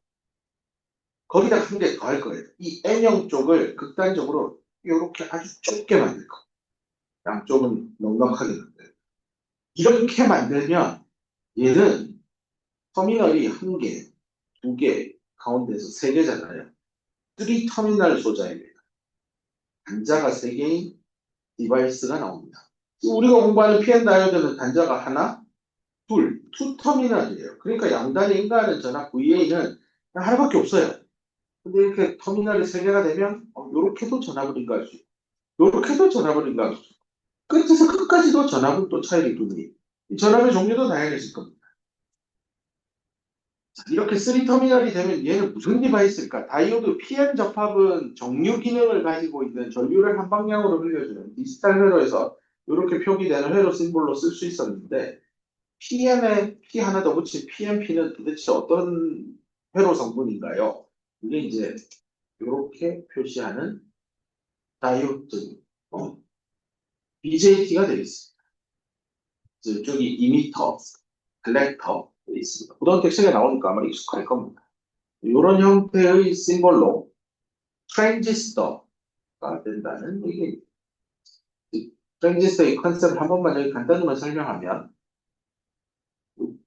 거기다 한 개 더 할 거예요. 이 N형 쪽을 극단적으로 이렇게 아주 좁게 만들 거. 양쪽은 넉넉하게 만들. 이렇게 만들면 얘는 터미널이 한 개, 두 개, 가운데서 세 개잖아요. 3 터미널 소자입니다. 단자가 세 개인 디바이스가 나옵니다. 우리가 공부하는 PN 다이오드는 단자가 하나, 둘, 투 터미널이에요. 그러니까 양단에 인가하는 전압 VA는 하나밖에 없어요. 근데 이렇게 터미널이 세 개가 되면 이렇게도 전압을 인가할 수 있고 이렇게도 전압을 인가할 수 있고 끝에서 끝까지도 전압은 또 차이를 두니 이 전압의 종류도 다양해질 겁니다. 자, 이렇게 3터미널이 되면 얘는 무슨 디바이스일까? 다이오드 PN 접합은 정류 기능을 가지고 있는 전류를 한 방향으로 흘려주는 디지털 회로에서 이렇게 표기되는 회로 심볼로 쓸 수 있었는데 PM에 P 하나 더 붙인 PMP는 도대체 어떤 회로 성분인가요? 이게 이제 이렇게 표시하는 다이오드 BJT가 되겠습니다. 이쪽이 이미터, 컬렉터 있습니다. 고등학교 책에 나오니까 아마 익숙할 겁니다. 이런 형태의 심볼로 트랜지스터가 된다는 얘기입니다. 트랜지스터의 컨셉을 한 번만 여기 간단히만 설명하면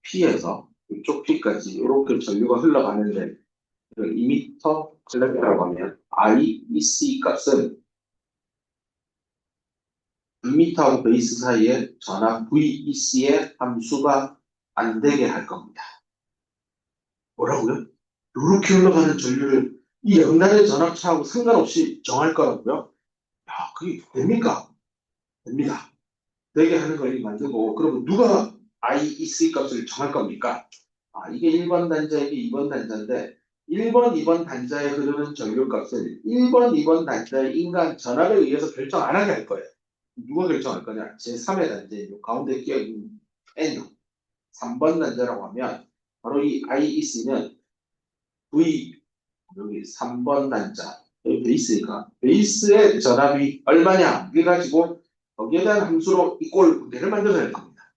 P에서 이쪽 P까지 이렇게 전류가 흘러가는데 이미터 컬렉터라고 하면 IEC 값은 이미터하고 베이스 사이에 전압 VEC의 함수가 안 되게 할 겁니다. 뭐라고요? 이렇게 흘러가는 전류를 이 양날의 전압차하고 상관없이 정할 거라고요? 야, 그게 됩니까? 됩니다. 되게 하는 걸 만들고, 그러면 누가 IEC 값을 정할 겁니까? 아, 이게 1번 단자, 이게 2번 단자인데, 1번, 2번 단자에 흐르는 전류 값을 1번, 2번 단자의 인간 전압에 의해서 결정 안 하게 할 거예요. 누가 결정할 거냐? 제3의 단자인 가운데 끼어있는 N형. 3번 단자라고 하면, 바로 이 IEC는 V 여기 3번 단자 여기 베이스니까 베이스의 전압이 얼마냐 이래 가지고 거기에 대한 함수로 이 꼴 군대를 만들어야 됩니다.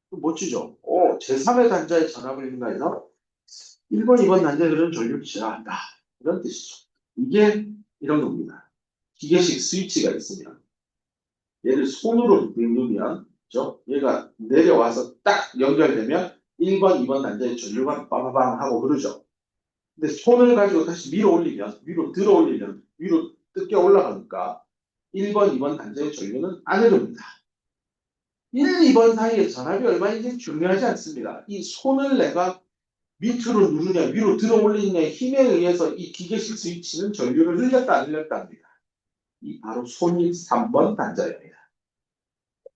멋지죠? 제3의 단자의 전압을 인가해서 1번, 2번 단자에 그런 전류를 제어한다. 이런 뜻이죠. 이게 이런 겁니다. 기계식 스위치가 있으면 얘를 손으로 누르면 그죠? 얘가 내려와서 딱 연결되면 1번, 2번 단자의 전류가 빠바방 하고 흐르죠. 근데 손을 가지고 다시 밀어 올리면, 위로 들어 올리면, 위로 뜯겨 올라가니까 1번, 2번 단자의 전류는 안 흐릅니다. 1, 2번 사이의 전압이 얼마인지 중요하지 않습니다. 이 손을 내가 밑으로 누르냐, 위로 들어 올리느냐의 힘에 의해서 이 기계식 스위치는 전류를 흘렸다, 안 흘렸다 합니다. 이 바로 손이 3번 단자입니다.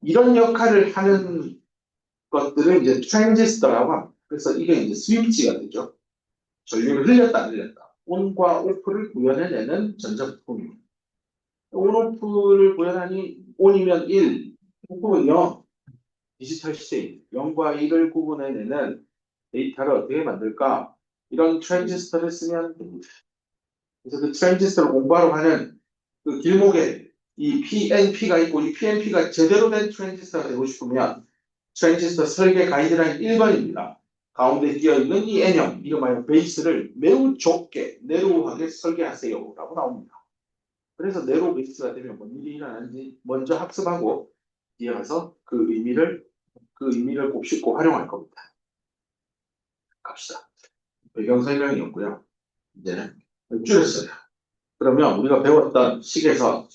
이런 역할을 하는 것들을 이제 트랜지스터라고 합니다. 그래서 이게 이제 스위치가 되죠. 전류를 흘렸다, 안 흘렸다. 온과 오프를 구현해내는 전자부품입니다. 온, 오프를 구현하니 온이면 1, 오프는 0, 디지털 시대 0과 1을 구분해내는 데이터를 어떻게 만들까? 이런 트랜지스터를 쓰면 됩니다. 그래서 그 트랜지스터를 공부하러 가는 그 길목에 이 PNP가 있고 이 PNP가 제대로 된 트랜지스터가 되고 싶으면 트랜지스터 설계 가이드라인 1번입니다. 가운데 끼어있는 이 N형, 이름하여 베이스를 매우 좁게, 내로우하게 설계하세요. 라고 나옵니다. 그래서 네로 베이스가 되면 뭔 일이 일어나는지 먼저 학습하고 뒤에 가서 그 의미를 곱씹고 활용할 겁니다. 갑시다. 배경 설명이었고요. 이제는 줄였어요. 그러면 우리가 배웠던 식에서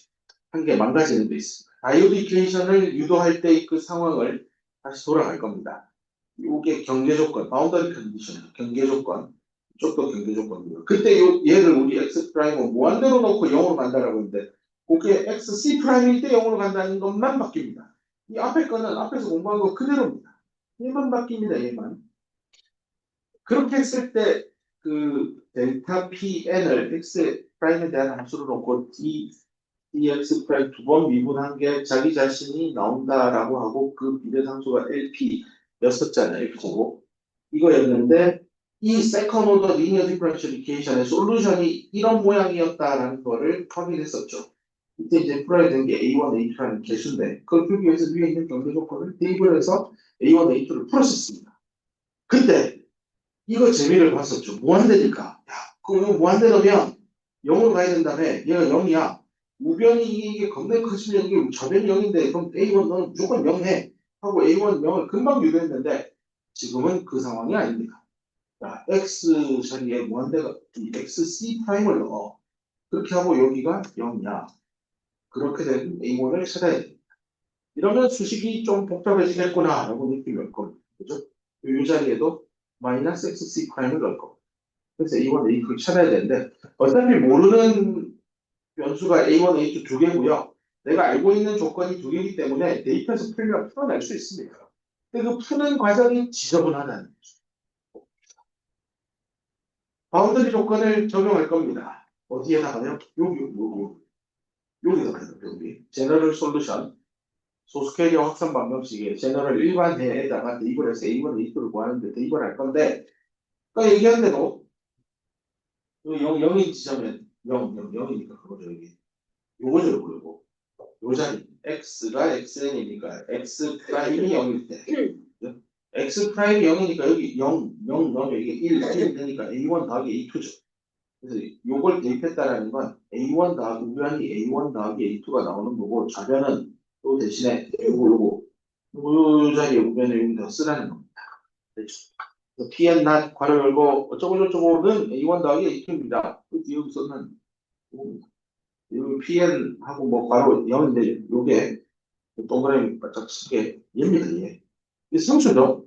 한 개 망가지는 게 있습니다. 다이오드 이퀘이션을 유도할 때의 그 상황을 다시 돌아갈 겁니다. 이게 경계 조건, 바운더리 컨디션, 경계 조건, 이쪽도 경계 조건이고요. 그때 얘를 우리 x 프라임을 무한대로 놓고 0으로 간다라고 했는데 그게 x c 프라임일 때 0으로 간다는 것만 바뀝니다. 이 앞에 거는 앞에서 공부한 거 그대로입니다. 얘만 바뀝니다. 얘만. 그렇게 했을 때 그 델타 PN을 x 프라임에 대한 함수로 놓고 dx 프라임 두 번 미분한 게 자기 자신이 나온다라고 하고 그 비례상수가 LP였었잖아요. 그죠? 이거였는데 이 세컨 오더 리니어 디퍼런셜 이퀘이션의 솔루션이 이런 모양이었다라는 거를 확인했었죠. 이때 이제 풀어야 되는 게 A1, A2라는 개수인데 그걸 풀기 위해서 위에 있는 경계 조건을 대입을 해서 A1, A2를 풀었었습니다. 그때 이거 재미를 봤었죠. 무한대니까. 야, 그거 무한대 넣으면 0으로 가야 된다며. 얘가 0이야. 우변이 이게 겁나 커지면 이게 저변이 0인데 그럼 A1 너는 무조건 0 해. 하고 A1 0을 금방 유도했는데 지금은 그 상황이 아닙니다. 자, X 자리에 무한대가 이 XC 프라임을 넣어. 그렇게 하고 여기가 0이야. 그렇게 되면 A1을 찾아야 돼. 이러면 수식이 좀 복잡해지겠구나 라고 느낌이 올 겁니다. 그죠? 이 자리에도 마이너스 XC 프라임을 넣을 겁니다. 그래서 A1, A2를 찾아야 되는데 어차피 모르는 변수가 A1, A2 두 개고요. 내가 알고 있는 조건이 두 개이기 때문에 대입해서 풀면 풀어낼 수 있습니다. 근데 그 푸는 과정이 지저분하다는 거죠. 바운더리 조건을 적용할 겁니다. 어디에다가요? 여기다가요. 여기. 제너럴 솔루션. 소스케리어 확산 방정식에 제너럴 일반해에다가 대입을 해서 A1, A2를 구하는데 대입을 할 건데 그러니까 얘기한 대로 0인 지점엔 0이니까 그거죠. 여기. 요거죠, 요거. 요 자리. x가 xn이니까 x 프라임이 0일 때. x 프라임이 0이니까 여기 0 넣으면 이게 1 되니까 a1 더하기 a2죠. 그래서 요걸 대입했다라는 건 a1 더하기 우변이 a1 더하기 a2가 나오는 거고 좌변은 또 대신에 요거 자리에 우변을 여기다 쓰라는 겁니다. 그렇죠. pn not 괄호 열고 어쩌고저쩌고는 a1 더하기 a2입니다. 그 뒤에 여기 썼는 겁니다. 여기 PN하고 뭐 괄호 0인데 요게 동그라미 바짝 쓰게 얘입니다. 얘. 이게 상수죠.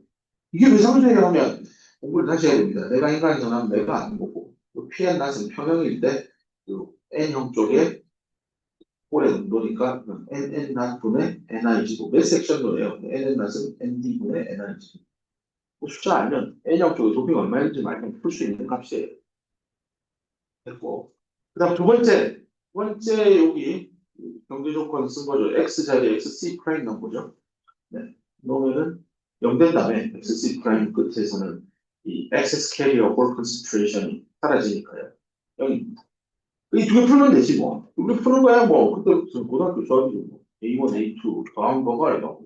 이게 왜 상수예요 하면 공부를 다시 해야 됩니다. 내가 인간이 전하면 내가 아는 거고 PN 낫은 평형일 때 N형 쪽에 홀에 놓으니까 NN 낫 분의 NIG고 몇 섹션도 해요. NN 낫은 ND 분의 NIG. 숫자 알면 N형 쪽에 도핑 얼마인지 말면 풀 수 있는 값이에요. 됐고 그 다음 두 번째 여기 경제 조건 쓴 거죠. x 자리에 xc 프라임 넣은 거죠. 네. 넣으면은 0 된 다음에 xc 프라임 끝에서는 이 excess carrier or concentration이 사라지니까요. 0입니다. 이 두 개 풀면 되지 뭐. 우리 푸는 거야 뭐. 그때부터 고등학교 수학이죠 뭐. A1, A2 더한 거가 아니라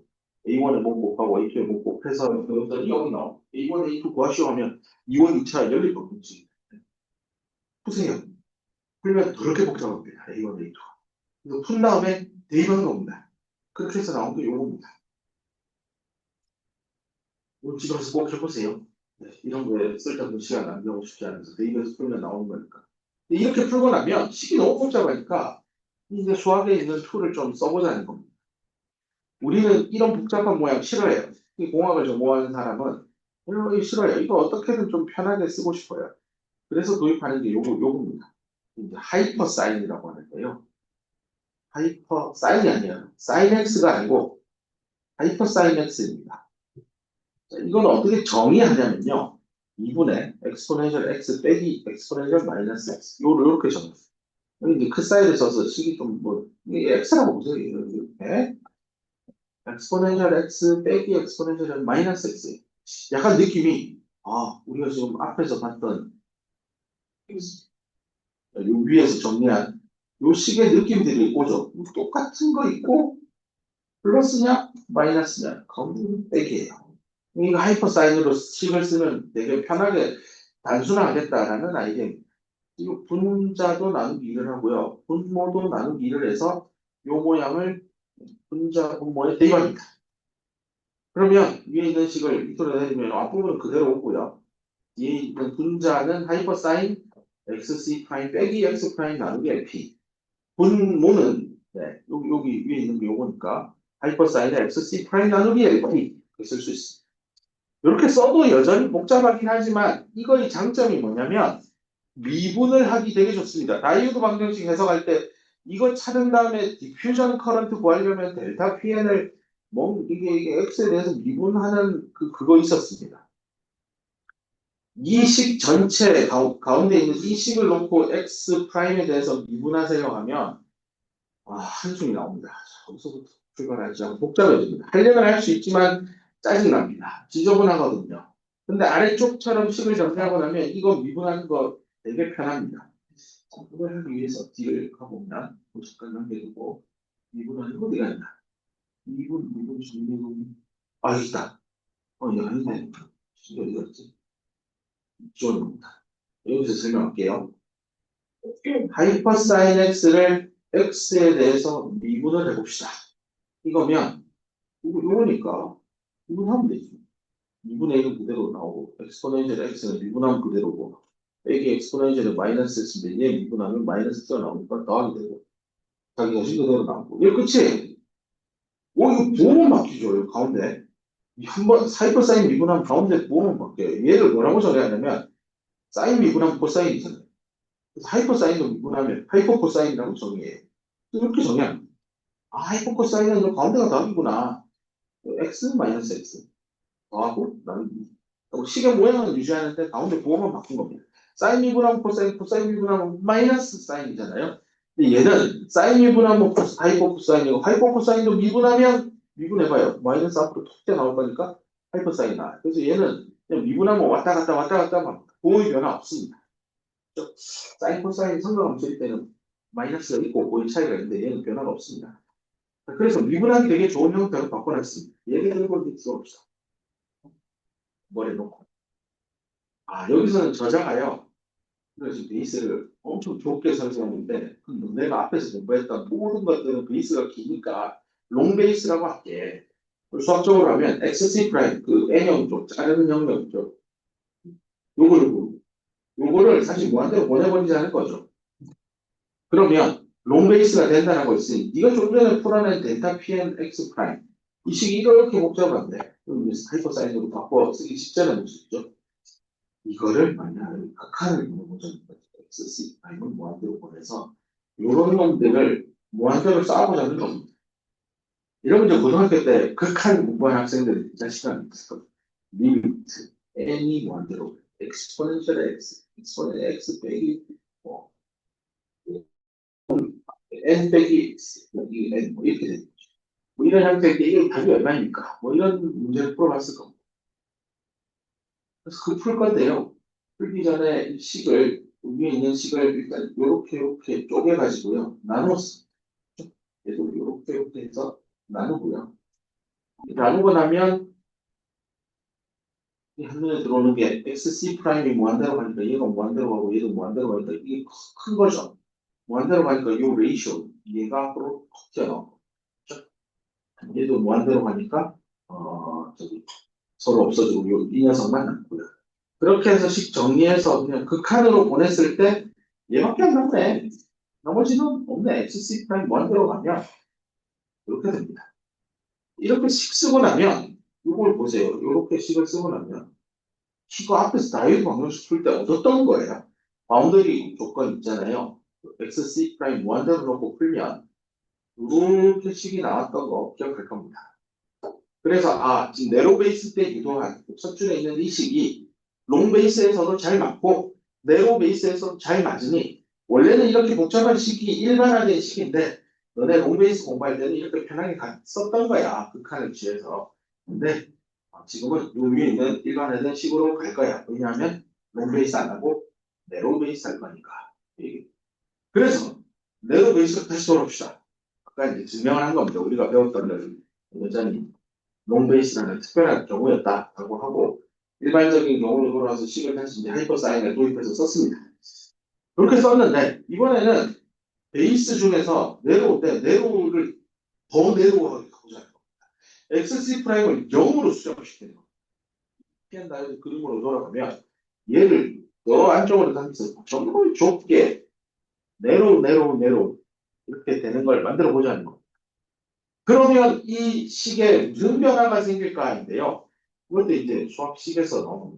A1에 못 곱하고 A2에 못 곱해서 여기서 0이 나오고 A1, A2 구하시오 하면 2원 2차 열릴 거겠지. 푸세요. 풀면 더럽게 복잡합니다. A1, A2. 그래서 푼 다음에 대입하는 겁니다. 그렇게 해서 나온 게 요겁니다. 이거 집에서 꼭 해보세요. 네, 이런 거에 쓸데없는 시간 낭비하고 싶지 않아서 대입해서 풀면 나오는 거니까. 근데 이렇게 풀고 나면 식이 너무 복잡하니까 이제 수학에 있는 툴을 좀 써보자는 겁니다. 우리는 이런 복잡한 모양 싫어해요. 이 공학을 전공하는 사람은 이거 싫어요. 이거 어떻게든 좀 편하게 쓰고 싶어요. 그래서 도입하는 게 요겁니다. 이제 하이퍼 사인이라고 하는데요. 하이퍼 사인이 아니에요. 사인 x가 아니고 하이퍼 사인 x입니다. 이건 어떻게 정의하냐면요. 2분의 엑스포넨셜 x 빼기 엑스포넨셜 마이너스 x. 요렇게 정의해요. 여기 이제 그 사이드 써서 식이 좀 뭐, 이게 x라고 보세요. 이렇게. 엑스포넨셜 x 빼기 엑스포넨셜 마이너스 x. 약간 느낌이, 우리가 지금 앞에서 봤던, 요 위에서 정리한 요 식의 느낌들이 오죠. 똑같은 거 있고, 플러스냐, 마이너스냐, 그건 빼기예요. 이거 하이퍼사인으로 식을 쓰면 되게 편하게 단순화하겠다라는 아이디어입니다. 이거 분자도 나누기 2를 하고요. 분모도 나누기 2를 해서 요 모양을 분자 분모에 대입합니다. 그러면 위에 있는 식을 밑으로 내리면 앞부분은 그대로 오고요. 뒤에 있는 분자는 하이퍼사인 xc 프라임 빼기 x 프라임 나누기 lp. 분모는 여기 위에 있는 게 요거니까 하이퍼사인 xc 프라임 나누기 lp 쓸 수 있습니다. 이렇게 써도 여전히 복잡하긴 하지만 이거의 장점이 뭐냐면 미분을 하기 되게 좋습니다. 다이오드 방정식 해석할 때 이거 찾은 다음에 디퓨전 커런트 구하려면 델타 PN을 이게 X에 대해서 미분하는 그거 있었습니다. 이 식 전체 가운데 있는 이 식을 놓고 x 프라임에 대해서 미분하세요 하면 한숨이 나옵니다. 자, 여기서부터 출발하지 않고 복잡해집니다. 하려면 할 수 있지만 짜증납니다. 지저분하거든요. 근데 아래쪽처럼 식을 정리하고 나면 이거 미분하는 거 되게 편합니다. 자, 그걸 하기 위해서 D를 가보면 잠깐 남겨두고 미분하는 거 어디가 있나? 미분 정리는 있다. 이거 아닌데 이거 어디 갔지? 이쪽입니다. 여기서 설명할게요. 하이퍼사인 x를 x에 대해서 미분을 해봅시다. 이거면 이거니까 미분하면 되지. 2분의 1은 그대로 나오고 엑스포넨셜 x는 미분하면 그대로고 빼기 엑스포넨셜 마이너스 x인데 얘 미분하면 마이너스 x가 나오니까 더하게 되고 자기 자신 그대로 나오고 이게 끝이. 이거 부호만 바뀌죠. 이 가운데 한번 하이퍼사인 미분하면 가운데 부호만 바뀌어요. 얘를 뭐라고 정해야 하냐면 사인 미분하면 코사인이잖아요. 그래서 하이퍼사인도 미분하면 하이퍼코사인이라고 정의해요. 이렇게 정의합니다. 하이퍼코사인은 이 가운데가 더하기구나. x 마이너스 x 더하고 나누기. 식의 모양은 유지하는데 가운데 부호만 바꾼 겁니다. 사인 미분하면 코사인, 코사인 미분하면 마이너스 사인이잖아요. 근데 얘는 사인 미분하면 하이퍼코사인이고 하이퍼코사인도 미분하면 미분해봐요. 마이너스 앞으로 톡 튀어 나올 거니까 하이퍼사인 나와요. 그래서 얘는 그냥 미분하면 왔다 갔다 합니다. 부호의 변화 없습니다. 사인 코사인 성경함수일 때는 마이너스가 있고 고의 차이가 있는데 얘는 변화가 없습니다. 그래서 미분하기 되게 좋은 형태로 바꿔놨습니다. 예를 들고 이제 써봅시다. 머리에 놓고. 여기서는 저자가요. 그래서 베이스를 엄청 좁게 설정했는데 내가 앞에서 공부했던 모든 것들은 베이스가 기니까 롱 베이스라고 할게. 수학적으로 하면 XC 프라임 그 N형 쪽 자르는 영역 쪽 요거를 사실 무한대로 보내버리자는 거죠. 그러면 롱 베이스가 된다는 거 있으니 네가 좀 전에 풀어낸 델타 PN X 프라임 이 식이 이렇게 복잡한데 그럼 이제 하이퍼사인으로 바꿔 쓰기 쉽잖아요. 볼 수 있죠. 이거를 만약에 극한을 보내보자는 거죠. XC 프라임을 무한대로 보내서 이런 놈들을 무한대로 쌓아보자는 겁니다. 이러면 이제 고등학교 때 극한 공부한 학생들이 이 시간이 있을 거예요. 리미트 n이 무한대로 엑스포넨셜 x, 엑스포넨 x 빼기 뭐 n 빼기 x, 빼기 n 뭐 이렇게 되는 거죠. 뭐 이런 형태인데 이게 답이 얼마입니까? 뭐 이런 문제를 풀어봤을 겁니다. 그래서 풀 건데요. 풀기 전에 이 식을 위에 있는 식을 일단 이렇게 쪼개가지고요. 나눴습니다. 얘도 이렇게 해서 나누고요. 나누고 나면 이 한눈에 들어오는 게 XC 프라임이 무한대로 가니까 얘가 무한대로 가고 얘도 무한대로 가니까 이게 큰 거죠. 무한대로 가니까 이 레이쇼 얘가 앞으로 커 튀어나오고 얘도 무한대로 가니까 서로 없어지고 이 녀석만 남고요. 그렇게 해서 식 정리해서 그냥 극한으로 보냈을 때 얘밖에 안 남네. 나머지는 없네. XC 프라임 무한대로 가면 이렇게 됩니다. 이렇게 식 쓰고 나면 이걸 보세요. 이렇게 식을 쓰고 나면 이거 앞에서 다이어트 방정식 풀 때 얻었던 거예요. 바운더리 조건 있잖아요. XC 프라임 무한대로 놓고 풀면 이렇게 식이 나왔던 거 기억할 겁니다. 그래서 지금 네로 베이스 때 유도한 첫 줄에 있는 이 식이 롱 베이스에서도 잘 맞고 네로 베이스에서도 잘 맞으니 원래는 이렇게 복잡한 식이 일반화된 식인데 너네 롱 베이스 공부할 때는 이렇게 편하게 썼던 거야. 극한을 취해서. 근데 지금은 요 위에 있는 일반화된 식으로 갈 거야. 왜냐하면 롱 베이스 안 하고 네로 베이스 할 거니까. 그래서 네로 베이스로 다시 돌아옵시다. 아까 이제 증명을 한 겁니다. 우리가 배웠던 걸 여전히 롱베이스라는 특별한 경우였다라고 하고 일반적인 경우로 돌아와서 식을 다시 이제 하이퍼사인을 도입해서 썼습니다. 그렇게 썼는데 이번에는 베이스 중에서 네로를 더 네로하게 가보자. XC 프라임을 0으로 수정시키는 거. PN 다이어드 그림으로 돌아가면 얘를 더 안쪽으로 당겨서 정말 좁게 네로 이렇게 되는 걸 만들어 보자는 거. 그러면 이 식에 무슨 변화가 생길까인데요. 그것도 이제 수학식에서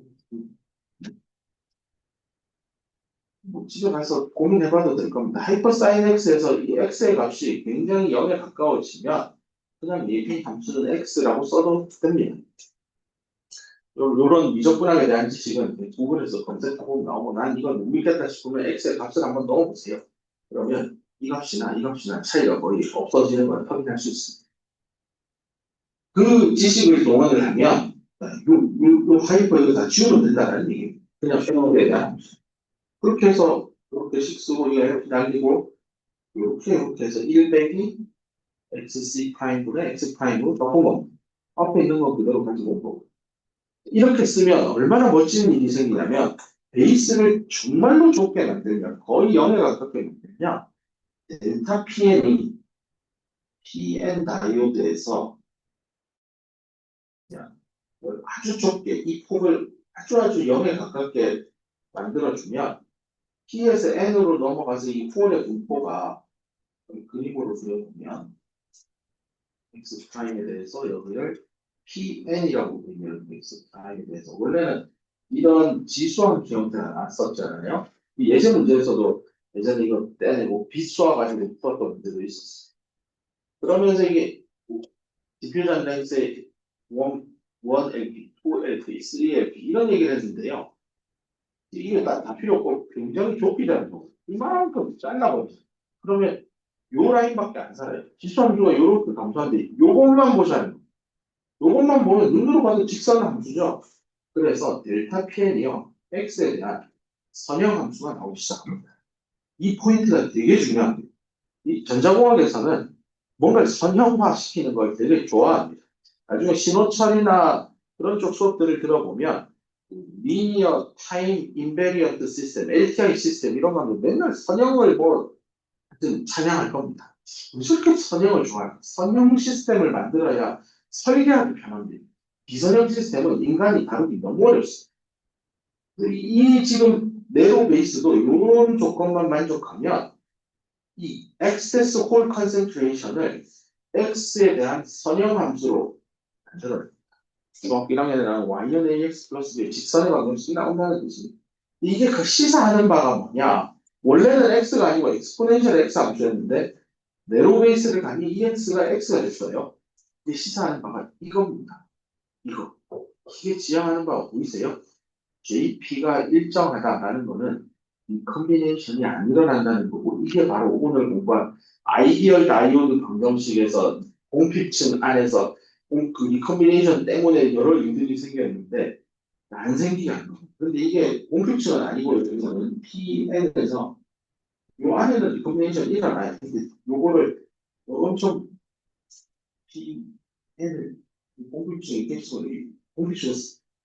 뭐 집에 가서 고민해봐도 될 겁니다. 하이퍼사인 x에서 이 x의 값이 굉장히 0에 가까워지면 그냥 예비 함수는 x라고 써도 됩니다. 요런 미적분학에 대한 지식은 구글에서 검색해보면 나오고 난 이건 못 믿겠다 싶으면 엑셀 값을 한번 넣어보세요. 그러면 이 값이나 이 값이나 차이가 거의 없어지는 걸 확인할 수 있습니다. 그 지식을 동원을 하면 요 하이퍼 이거 다 지우면 된다는 얘기. 그냥 생각에 대한 그렇게 해서 이렇게 식 쓰고 이거 이렇게 날리고 이렇게 해서 1 빼기 xc 프라임분의 x 프라임으로 바꾸고 앞에 있는 거 그대로 가지고 오고 이렇게 쓰면 얼마나 멋진 일이 생기냐면 베이스를 정말로 좁게 만들면 거의 0에 가깝게 만들면 델타 PN이 PN 다이오드에서 그냥 아주 좁게 이 폭을 아주 0에 가깝게 만들어주면 P에서 N으로 넘어가서 이 폴의 분포가 그림으로 그려보면 X 프라임에 대해서 여기를 PN이라고 부르면 X 프라임에 대해서 원래는 이런 지수함 기형태가 났었잖아요. 이 예제 문제에서도 예전에 이거 떼내고 빗쏘아 가지고 풀었던 문제도 있었어요. 그러면서 이게 디퓨전 렌스의 1LP, 2LP, 3LP 이런 얘기를 했는데요. 이게 다 필요 없고 굉장히 좁히자는 거. 이만큼 잘라버리죠. 그러면 요 라인밖에 안 살아요. 지수함수가 요렇게 감소한데 요것만 보셔야 돼요. 요것만 보면 눈으로 봐도 직선 함수죠. 그래서 델타 PN이요. X에 대한 선형 함수가 나오기 시작합니다. 이 포인트가 되게 중요합니다. 이 전자공학에서는 뭔가를 선형화 시키는 걸 되게 좋아합니다. 나중에 신호철이나 그런 쪽 수업들을 들어보면 리니어 타임 인베리언트 시스템, LTI 시스템 이런 거는 맨날 선형을 뭐 하여튼 찬양할 겁니다. 왜 저렇게 선형을 좋아할까? 선형 시스템을 만들어야 설계하기 편합니다. 비선형 시스템은 인간이 다루기 너무 어렵습니다. 이 지금 네로 베이스도 이런 조건만 만족하면 이 excess 홀 컨센트레이션을 x에 대한 선형 함수로 만들어요. 중학교 1학년에 y는 ax 플러스 b 직선의 방정식이 나온다는 뜻입니다. 이게 그 시사하는 바가 뭐냐? 원래는 x가 아니고 exponential x 함수였는데 네로 베이스를 가니 ex가 x가 됐어요. 이게 시사하는 바가 이겁니다. 이거. 이게 지향하는 바가 보이세요? JP가 일정하다라는 거는 이 컨비네이션이 안 일어난다는 거고 이게 바로 오늘 공부한 아이디얼 다이오드 방정식에서 공핍층 안에서 이 컨비네이션 때문에 여러 일들이 생겼는데 안 생기게 하는 거예요. 근데 이게 공핍층은 아니고 여기서는 PN에서 요 안에는 이 컨비네이션이 일어나요. 근데 요거를 엄청 PN을 공핍층이 계속 공핍층을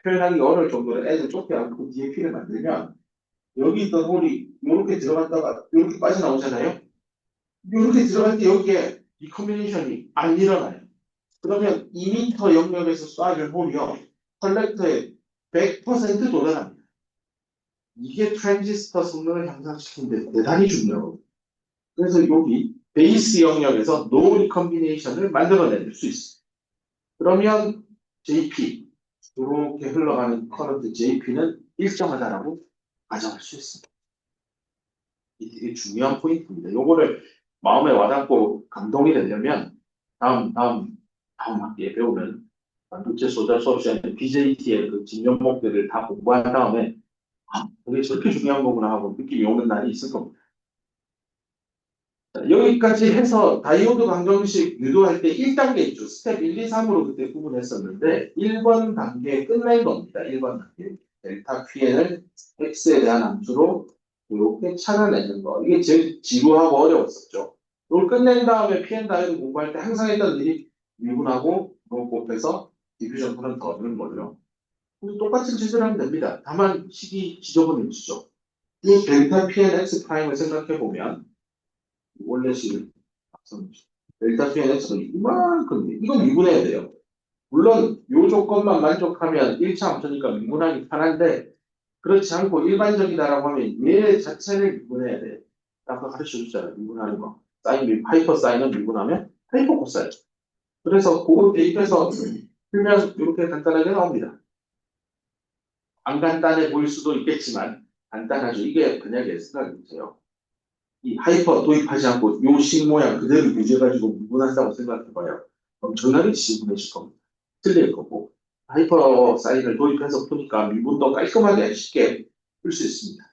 표현하기 어려울 정도로 애들 좁게 하고 뒤에 P를 만들면 여기 있던 홀이 이렇게 들어갔다가 이렇게 빠져나오잖아요. 이렇게 들어갈 때 여기에 이 컨비네이션이 안 일어나요. 그러면 2m 영역에서 쏴줄 홀이요. 컬렉터에 100% 도달합니다. 이게 트랜지스터 성능을 향상시키는데 대단히 중요하고 그래서 여기 베이스 영역에서 노 리컨비네이션을 만들어낼 수 있어요. 그러면 JP 이렇게 흘러가는 커런트 JP는 일정하다라고 가정할 수 있습니다. 이 되게 중요한 포인트입니다. 요거를 마음에 와닿고 감동이 되려면 다음 학기에 배우는 반도체 소자 수업 시간에 BJT의 그 진면목들을 다 공부한 다음에 그게 저렇게 중요한 거구나 하고 느낌이 오는 날이 있을 겁니다. 자, 여기까지 해서 다이오드 방정식 유도할 때 1단계 있죠. 스텝 1, 2, 3으로 그때 구분했었는데 1번 단계 끝낸 겁니다. 1번 단계. 델타 QN을 X에 대한 함수로 이렇게 찾아내는 거. 이게 제일 지루하고 어려웠었죠. 이걸 끝낸 다음에 PN 다이오드 공부할 때 항상 했던 일이 미분하고 로 곱해서 디퓨전 풀은 더 넣는 거죠. 똑같은 짓을 하면 됩니다. 다만 식이 지저분해지죠. 이 델타 PN X 프라임을 생각해 보면 원래 식을 델타 PNX는 이만큼 이건 미분해야 돼요. 물론 이 조건만 만족하면 1차 함수니까 미분하기 편한데 그렇지 않고 일반적이다라고 하면 얘 자체를 미분해야 돼. 아까 가르쳐 줬잖아요. 미분하는 거. 사인, 하이퍼 사인은 미분하면 하이퍼 코사인. 그래서 그거 대입해서 풀면 이렇게 간단하게 나옵니다. 안 간단해 보일 수도 있겠지만 간단하죠. 이게 만약에 생각해보세요. 이 하이퍼 도입하지 않고 요 식 모양 그대로 유지해가지고 미분한다고 생각해봐요. 엄청나게 지분해질 겁니다. 틀릴 거고. 하이퍼 사인을 도입해서 푸니까 미분도 깔끔하게 쉽게 풀 수 있습니다.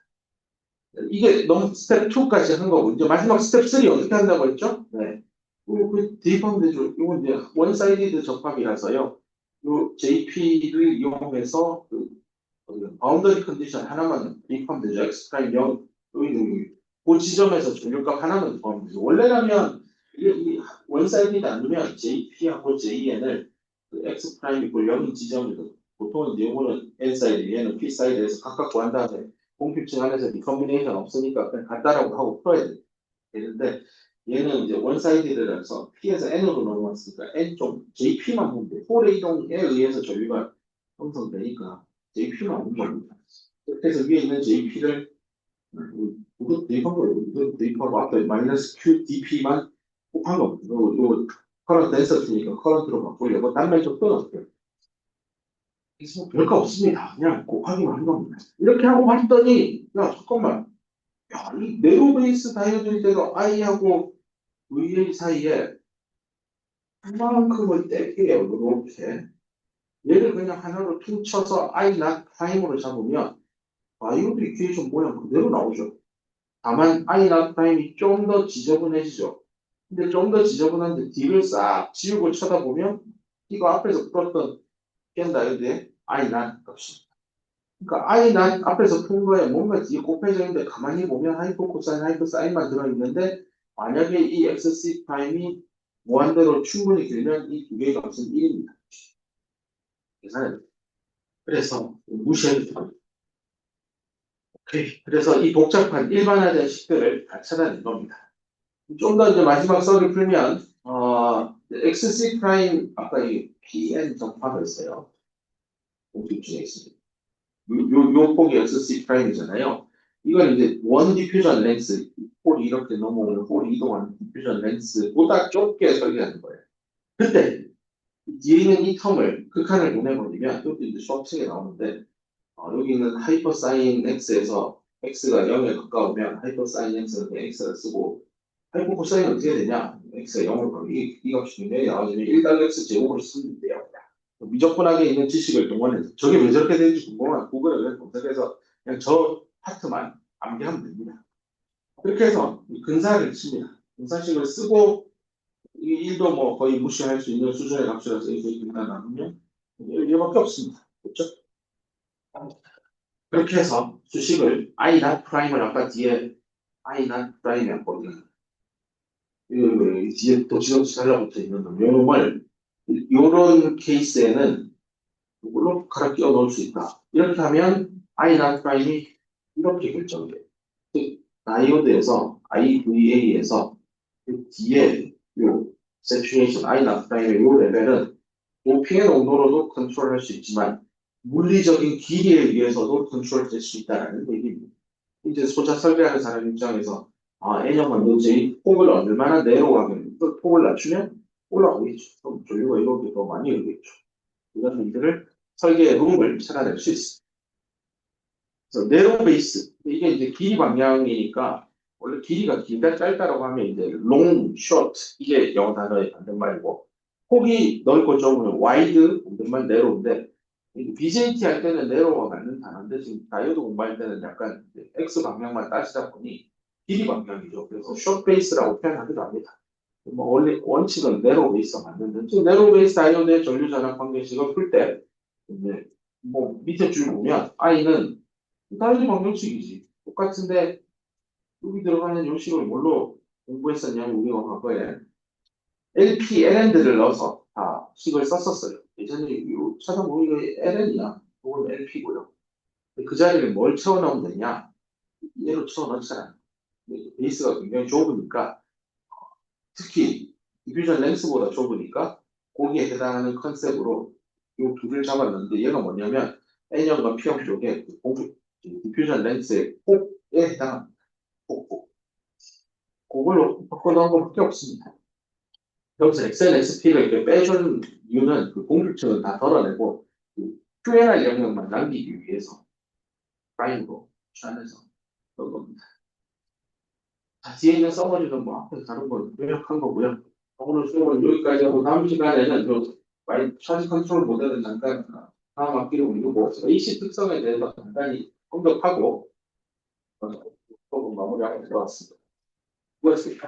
이게 너무 스텝 2까지 한 거고, 이제 마지막 스텝 3 어떻게 한다고 했죠? 네. 그 대입하면 되죠. 이건 이제 원사이디드 접합이라서요. 요 JP를 이용해서 바운더리 컨디션 하나만 대입하면 되죠. X 프라임 0, 여기 그 지점에서 전류값 하나만 더하면 되죠. 원래라면 이 원사이디드 안 두면 JP하고 JN을 그 X 프라임 이꼴 0인 지점에서 보통은 이제 이거는 N 사이드, 얘는 P 사이드에서 각각 구한 다음에 공필층 안에서 리컨비네이션 없으니까 그냥 간단하고 하고 풀어야 되는데 얘는 이제 원사이드라서 P에서 N으로 넘어왔으니까 N 쪽 JP만 보면 돼. 홀의 이동에 의해서 전류가 형성되니까 JP만 보면 됩니다. 그래서 위에 있는 JP를 이거 대입한 거예요. 이거 대입하고 앞에 마이너스 QDP만 곱한 겁니다. 이거 커런트 덴서티니까 커런트로 바꾸려고 단면적 끊었어요. 그래서 뭐 별거 없습니다. 그냥 곱하기만 한 겁니다. 이렇게 하고 봤더니 야 잠깐만 야, 이 네로 베이스 다이어드인데도 I하고 VA 사이에 그만큼을 뗄게요. 이렇게 얘를 그냥 하나로 퉁쳐서 I not prime으로 잡으면 다이오드 이퀘이션 모양 그대로 나오죠. 다만 I not prime이 좀 더 지저분해지죠. 근데 좀 더 지저분한데 D를 싹 지우고 쳐다보면 이거 앞에서 풀었던 깬 다이오드의 I not 값이. 그러니까 I not 앞에서 푼 거에 뭔가 뒤에 곱해져 있는데 가만히 보면 하이퍼 코사인, 하이퍼 사인만 들어있는데 만약에 이 XC 프라임이 무한대로 충분히 길면 이 두 개의 값은 1입니다. 계산해. 그래서 무시해도 됩니다. 오케이. 그래서 이 복잡한 일반화된 식들을 다 찾아낸 겁니다. 좀 더 이제 마지막 썰을 풀면 XC 프라임 아까 이 PN 접합했어요. 공식 중에 있습니다. 요 폭이 XC 프라임이잖아요. 이건 이제 원 디퓨전 렌스, 홀이 이렇게 넘어오는 홀이 이동하는 디퓨전 렌스보다 좁게 설계하는 거예요. 그때 뒤에 있는 이 텀을 극한을 보내버리면 이것도 이제 수학책에 나오는데 여기 있는 하이퍼 사인 x에서 x가 0에 가까우면 하이퍼 사인 x는 그냥 x를 쓰고 하이퍼 코사인 어떻게 되냐? x가 0을 가면 이 값이 분명히 나와지면 1 x 제곱을 쓰면 돼요. 미적분하게 있는 지식을 동원해서 저게 왜 저렇게 되는지 궁금한 구글에 그냥 검색해서 그냥 저 파트만 암기하면 됩니다. 그렇게 해서 근사를 칩니다. 근사식을 쓰고 이 1도 뭐 거의 무시할 수 있는 수준의 값이라서 이렇게 근사 나누면 이거밖에 없습니다. 그렇죠? 그렇게 해서 수식을 I not prime을 아까 뒤에 I not prime 했거든요. 그 뒤에 도치도치 달라붙어 있는 놈을 이런 케이스에는 이걸로 갈아 끼워 넣을 수 있다. 이렇게 하면 I not prime이 이렇게 결정돼요. 즉 다이오드에서 IVA에서 그 뒤에 요 saturation I not prime의 요 레벨은 도핑의 농도로도 컨트롤할 수 있지만 물리적인 길이에 의해서도 컨트롤될 수 있다는 얘기입니다. 이제 소자 설계하는 사람 입장에서 N형 반도체의 폭을 얼마나 내려가면 또 폭을 낮추면 올라오겠죠. 그럼 전류가 이렇게 더 많이 오겠죠. 이런 일들을 설계의 룸을 찾아낼 수 있습니다. 그래서 네로 베이스 이게 이제 길이 방향이니까 원래 길이가 길다 짧다라고 하면 이제 long, short 이게 영어 단어의 반대말이고 폭이 넓고 좁으면 wide 반대말 네로인데 BJT 할 때는 네로가 맞는 단어인데 지금 다이오드 공부할 때는 약간 X 방향만 따지다 보니 길이 방향이죠. 그래서 short base라고 표현하기도 합니다. 뭐 원래 원칙은 네로 베이스가 맞는데 지금 네로 베이스 다이오드의 전류 전압 관계식을 풀 때 이제 뭐 밑에 줄 보면 I는 다이오드 방정식이지 똑같은데 여기 들어가는 요 식을 뭘로 공부했었냐면 우리가 과거에 LP, LN들을 넣어서 다 식을 썼었어요. 예전에 찾아보면 이거 LN이야. 이건 LP고요. 그 자리를 뭘 채워넣으면 되냐? 얘로 채워넣잖아요. 베이스가 굉장히 좁으니까 특히 디퓨전 렌스보다 좁으니까 거기에 해당하는 컨셉으로 이 두 개를 잡았는데 얘가 뭐냐면 N형과 P형 쪽에 디퓨전 렌스의 폭에 해당합니다. 폭. 그걸로 바꿔놓은 것밖에 없습니다. 여기서 XNXP를 이렇게 빼준 이유는 그 공격층은 다 덜어내고 그 QNR 영역만 남기기 위해서 프라임으로 추천해서 넣은 겁니다. 자, 뒤에 있는 서머리는 뭐 앞에서 다른 건 요약한 거고요. 오늘 수업은 여기까지 하고 다음 시간에는 그 차지 컨트롤 모델을 잠깐 다음 학기를 미루고 AC 특성에 대해서 간단히 언급하고 수업은 마무리하고 들어왔습니다. 수고하셨습니다.